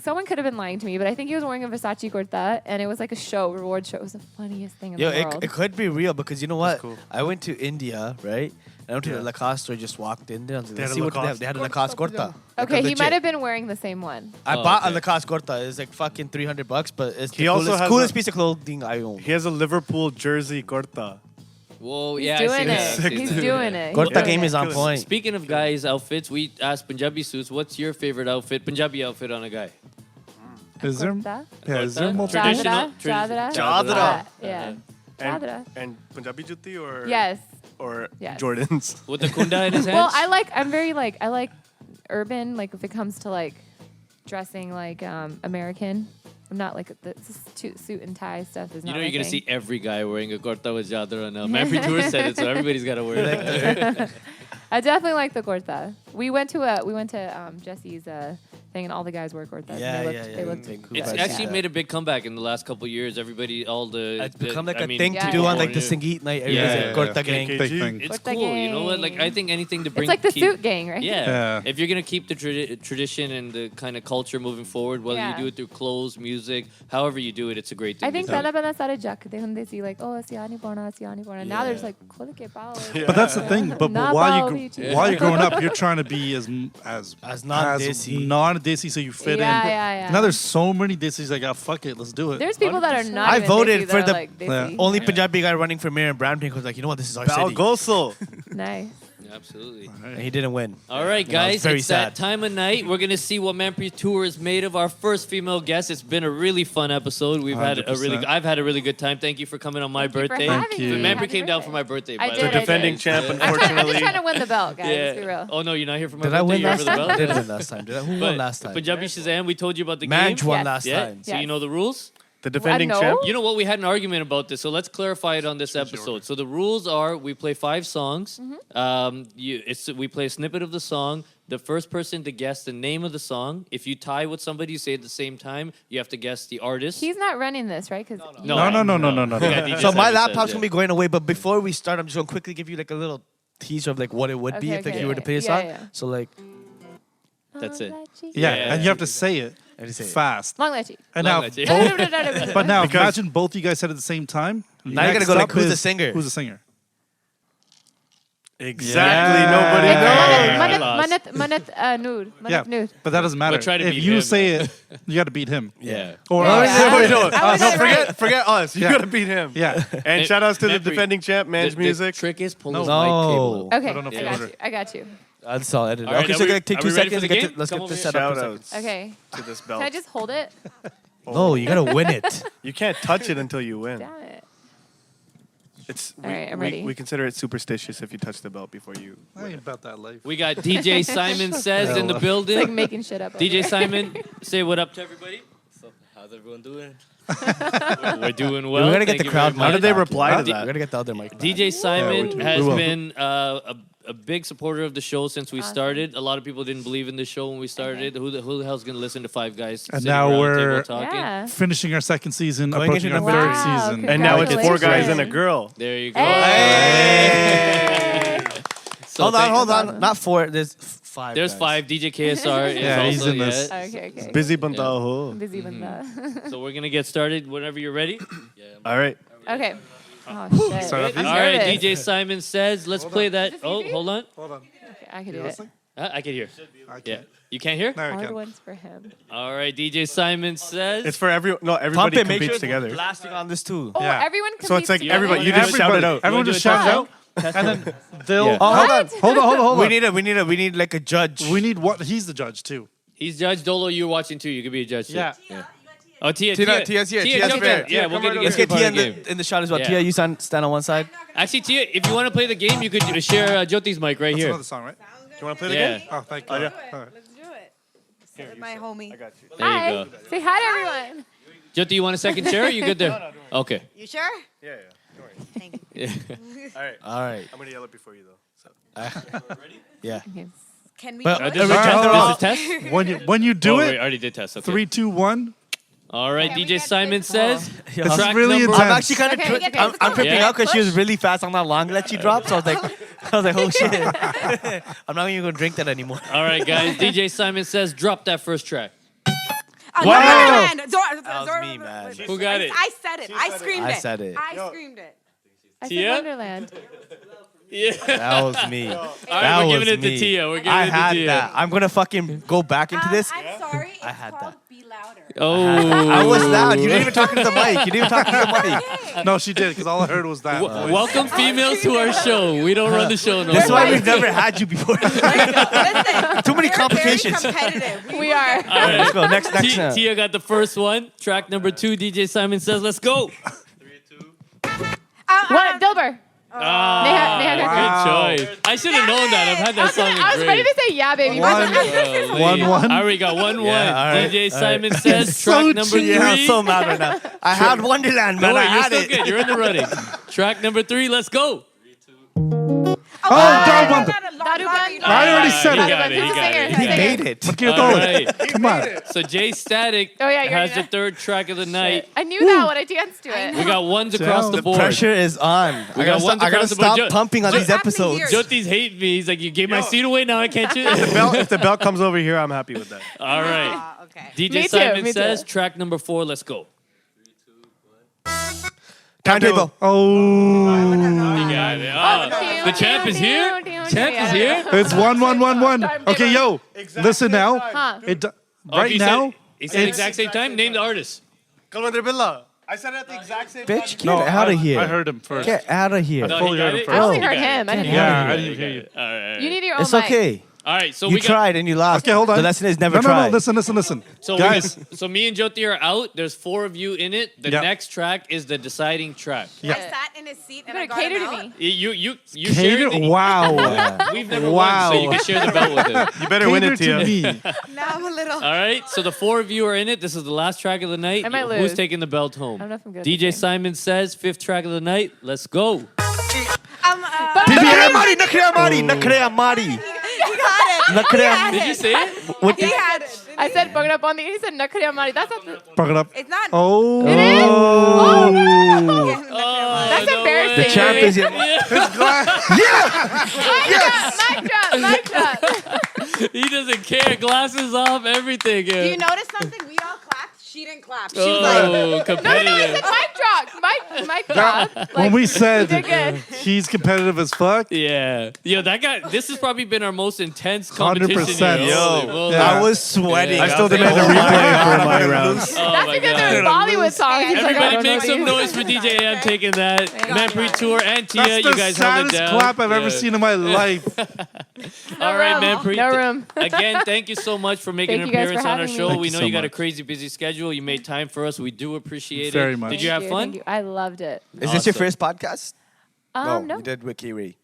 Someone could have been lying to me, but I think he was wearing a Versace corta, and it was like a show, reward show. It was the funniest thing in Yo, the world. it could be real because you know what? cool. I went to India, right? I went to the Lacoste store, just walked in there. I was like, They had let's a see what they have. Lacoste. They had a Lacoste Corta. Like Okay, a he legit. might have been wearing the same one. I Oh, bought okay. a Lacoste Corta. It's like fucking $300, but it's He the also coolest, has coolest a- piece of clothing I own. He has a Liverpool jersey corta. Whoa, He's yeah, I see doing that. it. I've seen He's that. doing it. Corta He's game doing is it. on point. Speaking of guys' outfits, we asked Punjabi suits. What's your favorite outfit, Punjabi outfit on a guy? Is there? Corta? Yeah, is there Corta? multiple? Traditional- Chadra? Chadra. Yeah. And, Chadra. and Punjabi jutti or Yes. or Yes. Jordans. With the kunda in his hands? Well, I like urban, like if it comes to like dressing like American. I'm not like the suit and tie stuff is You not know my you're going to thing. see every guy wearing a corta with jadra now. Manpreet Toor said it, so everybody's got to wear it. I definitely like the corta. We went to Jesse's thing, and all the guys wore cortas. Yeah, and yeah, they yeah. looked Big good. It's Right, actually yeah. made a big comeback in the last couple of years. Everybody, all the... It's become like I a mean, thing Yeah, to do yeah. on like the Sangeet night. Everybody's Yeah, like, yeah, Corta yeah. gang. KKG. Big thing. It's Corta cool, you know what? Like, gang. I think anything to bring... It's like the keep- suit gang, right? Yeah. Yeah. If you're going to keep the tradition and the kind of culture moving forward, whether Yeah. you do it through clothes, music, however you do it, it's a great thing. I think to do. pehla pehla sare jakde hunde si like oh siani pona. Now they're just like khul ke pao. But that's the thing. But Na while pao you bhi while you're growing up, you're trying to be as non-desi. non-desi, so you fit Yeah, in. yeah, yeah. Now there's so many desis. Like, fuck it, let's do it. There's people that are not. I even voted desi that for are, the like, desi. only Punjabi guy running for mayor in Brampton because like, you know what, this is our Bal city. Gosel. Nice. Yeah, absolutely. And he didn't win. All right, You know, it's guys, very it's sad. that time of night. We're going to see what Manpreet Toor is made of. Our first female guest. It's been a really fun episode. I've had a really good time. Thank you for coming on my Thank you for birthday. having you. me. Manpreet Happy came down for birthday. my birthday. I by did, the I way. defending did. champ, I'm just unfortunately. trying to win the belt, guys. Let's be real. Oh no, you're not here for my Did I birthday. win You're here last for the time? I belt. did win last time. Who won last time? Punjabi Shazam, we told you about the Manj game. won Yes. last Yeah. time. So you know the rules? The defending no. champ. You know what? We had an argument about this, so let's clarify it on this episode. So the rules are: we play 5 songs. We play a snippet of the song. The first person to guess the name of the song. If you tie with somebody, you say it at the same time. You have to guess the artist. He's not running this, right? Because No. Yeah, DJ So my Simon laptop's says, gonna be going away, but before we start, I'm just gonna quickly give you like a little teaser of like what it would be Okay, if like, okay, you were to okay. play a Yeah, song. yeah. So like, That's it. Yeah, Yeah. and you have to say it I just say it. fast. Long lechi. And Long now, leche. but now Because- imagine both you guys said it at the same time. Now you're gonna Next go like, up who's the is, singer? Who's the singer? Exactly. Yeah. Nobody Yeah. knows. Manat Noor. Yeah, Manat Noor. but that doesn't matter. But try to if beat you him, say man. it, you got to beat him. Yeah. Or Yeah. No, I was right. forget us. You Yeah. gotta beat him. yeah. And shout outs to the Manpreet, defending champ, Man's The Music. trick is pull No. his mic cable. No. Okay, I don't know if I we got order. you. I got you. That's all edited. All right, Okay, are so we- like, take are 2 we ready seconds for to the get game? let's Come get over this here. set up. Shout 2 outs seconds. Okay. to this Can I belt. just hold it? No, you gotta win it. You can't touch it until you win. Damn it. It's All right, I'm ready. we consider it superstitious if you touch the belt before you I win ain't it. about that life. We got DJ Simon Says in the It's like building. making shit up. DJ Simon, say what up to everybody. So, how's everyone doing? We're doing well. we gotta get Thank the you crowd. very How did they much. reply to We that? gotta get the other mic. DJ Simon we has will. been a big supporter of the show since we Awesome. started. A lot of people didn't believe in the show when we started. Who the hell's gonna listen to 5 guys And sitting now around a we're- table talking? Yeah. Finishing our second season, Going approaching our into third the- Wow, season. And now it's 4 guys and a Congratulations. girl. There you go. Hey. So Hold on, thank- hold on. Awesome. Not 4. There's 5. There's guys. 5. DJ KSR is Yeah, he's also in this. Okay, okay. Busy bandaho. Busy banda. So we're gonna get started whenever you're ready. All right. Okay. Oh shit. Start off I'm easy. All right, nervous. DJ Simon Says. Let's play that. Is this Oh, easy? hold on. Hold on. Okay, I can do You it. listening? I can hear. I Yeah. can't. You can't hear? There we Hard go. ones for him. All right, DJ Simon Says. It's for everyone. No, Pump everybody it. Make sure competes it's together. blasting on this too. Oh, Yeah. everyone So it's like competes everybody. You together? just shout it out. Everyone You just wanna shout do it out, and then they'll. Yeah. Oh, hold on. What? Hold on. We need like a judge. We need what? He's the judge too. He's Judge Dolo. You're watching too. You could be a judge too. Yeah. Oh, Tia. Tia's here. Tia's jump fair. in. Yeah, we'll come get right you Let's guys get part Tia of the game. in the shot as well. Yeah. Tia, you stand on one side. Actually, Tia, if you want to play the game, you could share Jyoti's mic right That's here. another song, right? Do you want to play the Yeah. game? Oh, thank you. Oh, yeah. All right. Let's do it. my homie. I got you. There Hi. you go. Say hi to everyone. Jyoti, you want a second chair? Or you good there? Okay. You sure? Yeah, yeah. Don't worry. Thank you. Yeah. All right. All right. I'm gonna yell it before you though. So. Yeah. Can we But do it? This is All a right, test? hold This is a test? When you do Oh, it, wait, I already did test. Okay. 3, 2, 1. All right, Can we DJ get Simon this? says. This is track really number- intense. I'm actually kind of Okay, get I'm this. tripping Yeah. out because she was Push. really fast on that long let you drop. So I was like, oh shit. I'm not even gonna drink that anymore. All right, guys. DJ Simon says, drop that first track. Wow. That was me, man. Who got it? I said it. I screamed I it. said it. I screamed it. I Tia? said Wonderland. Yeah. That was me. All That right, we're was giving it to me. Tia. We're giving I it to had Tia. that. I'm gonna fucking go back into this. I'm sorry. It's had called that. Be Louder. Oh. I was loud. You didn't even talk into the mic. You didn't even talk into the mic. No, she did because all I heard was that. Welcome females to our show. We don't run the show no This is more. why we've never had you before. Listen, Too many we're complications. Very competitive. We are. All right. Let's go. Next. Tia got the first one. Track number 2, DJ Simon says, let's go. What? Dilber. Ah, Neha Wow. good choice. I should have known that. I've had that song in I was ready grade. to say yeah, baby. One. Holy. 1-1. All right, we got 1-1. Yeah, all right, DJ all Simon right. says, So track number 3. cheesy. Yeah, I'm so mad right now. I had Wonderland, man. No, I wait, you're had still it. good. You're in the running. Track number 3, let's go. Oh, Dog Wonder. I already said He it. got it. He got it. He made it. All right. Come on. So Jay Static Oh, yeah, you're has gonna- the third track of the night. I knew that when I danced to it. We got ones across Damn. the The board. pressure is on. We I got gotta, ones I gotta across the board. stop pumping on What's these happening episodes. here? Jyoti's hate me. He's like, you gave my seat away, now I can't choose. If the belt comes over here, I'm happy with that. All right. Okay. DJ Me too, Simon me says, too. track number 4, let's go. Timetable. Oh, You got it. Oh, the champ is here? Champ is here? it's 1-1-1-1. Okay, yo, listen now. Huh. It Oh, right now. He said it's- exact same time? Name the artist. Kalwendra Billa. I said it at the exact same time. Bitch, get out of here. I heard him first. Get out of here. No, fully he got heard him it? first. I only He heard got him. it. I didn't Yeah, hear I you. didn't hear you. All right. You need your own It's mic. okay. All right, so You we got... tried and you lost. Okay, hold on. The lesson is never no, try. No, listen. So, Guys. so me and Jyoti are out. There's 4 of you in it. The Yeah. next track is the deciding track. Yeah. I sat in his seat and You I better got cater him to out. me. You shared Cater? it. Wow. We've never Wow. won, so you can share the belt with him. You better win it, Cater to Tia. me. Now I'm a little. All right, so the 4 of you are in it. This is the last track of the night. I might Who's lose. taking the belt home? I don't know if I'm good at DJ this game. Simon says, 5th track of the night. Let's go. Nakrea Mari, Nakrea Mari, Nakrea Mari. He got it. Nakrea. Did you say it? What He the? had it. I said bug it up on the. He said nakriya mari. That's not. The, Fuck it up. It's not. Oh. It is? Oh, no. Oh, That's no embarrassing. way. The champ is here. Mic drop. Mic drop. He doesn't care. Glasses off, everything. Do you notice something? We all clapped. She didn't clap. She was like, Oh, No, I competitive. said mic drop. Mic drop. Like, When we said you did good. he's competitive as fuck, Yeah. Yo, that guy, this has probably been our most intense competition. 100%. here. Holy moly. Yeah. I was sweating. I still was like, demand a oh my replay God, for I'm my gonna round. lose. Oh That's my because God. they're Bollywood songs. He's like, I Everybody don't know make what some you- noise for DJ AM taking that. Manpreet Toor and Tia, that's you the guys held it saddest down. clap I've ever Yeah. seen in my life. All right, room. Manpreet. No room. Again, thank you so much for making Thank an you guys appearance for on our having me. show. Thank We you know so you got a much. crazy busy schedule. You made time for us. We do appreciate Very it. much. Did you have fun? Thank you. I loved it. Is this your Awesome. first podcast? No. you did with Kiri.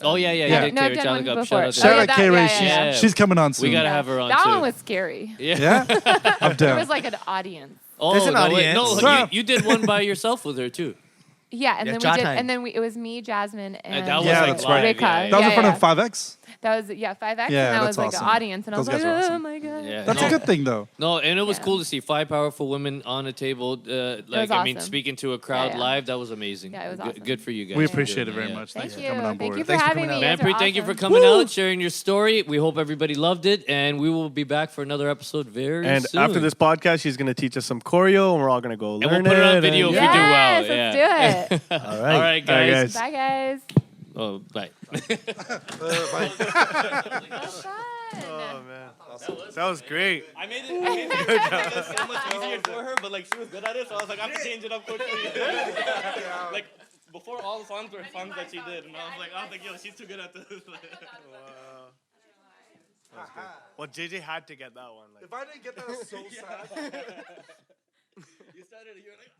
Oh, yeah. Yeah. You did No, I've Carrie done Chalik one up. before. Shout out to Shout her. out that- K-Ray. yeah, yeah. She's coming on soon. We got to have her on, That too. one was scary. Yeah? I'm It down. was like an audience. Oh, There's an no, wait, audience. no, Stop. you did one by yourself with her, too. Yeah, and Yeah, then jaw we did, time. and then it was me, Jasmine, and that was Yeah, like that's live. right. Rekha. That was Yeah, in front yeah. of 5X? That was 5X, Yeah, and that that's was like awesome. an audience, and I was Those like, guys are awesome. oh my god. Yeah. That's no, a good thing, though. No, and it was Yeah. cool to see 5 powerful women on a table. Like, I mean, awesome. speaking to a crowd Yeah. live, that was amazing. Yeah, it was Good- awesome. Good for you guys. We for appreciate doing it very that, yeah. much. Thank Thanks you. for coming on Thank board. you for Thanks for having coming me. out. You guys are Manpreet, thank you for awesome. coming out, sharing your story. We hope everybody loved it, and we will be back for another episode very And soon. after this podcast, she's gonna teach us some choreo, and we're all gonna go and learn we'll put it on and- video if Yes, you do well. let's yeah. do it. All All right. right, guys. guys. Bye, guys. Oh, bye. Oh man, that was great. I made it so much easier for her, but like she was good at it, so I was like, I have to change it up quickly. Like before, all the songs were songs that she did, and I was like, yo, she's too good at this. Well, JJ had to get that one. Like, If I didn't get that, I was so sad. You started, you're like.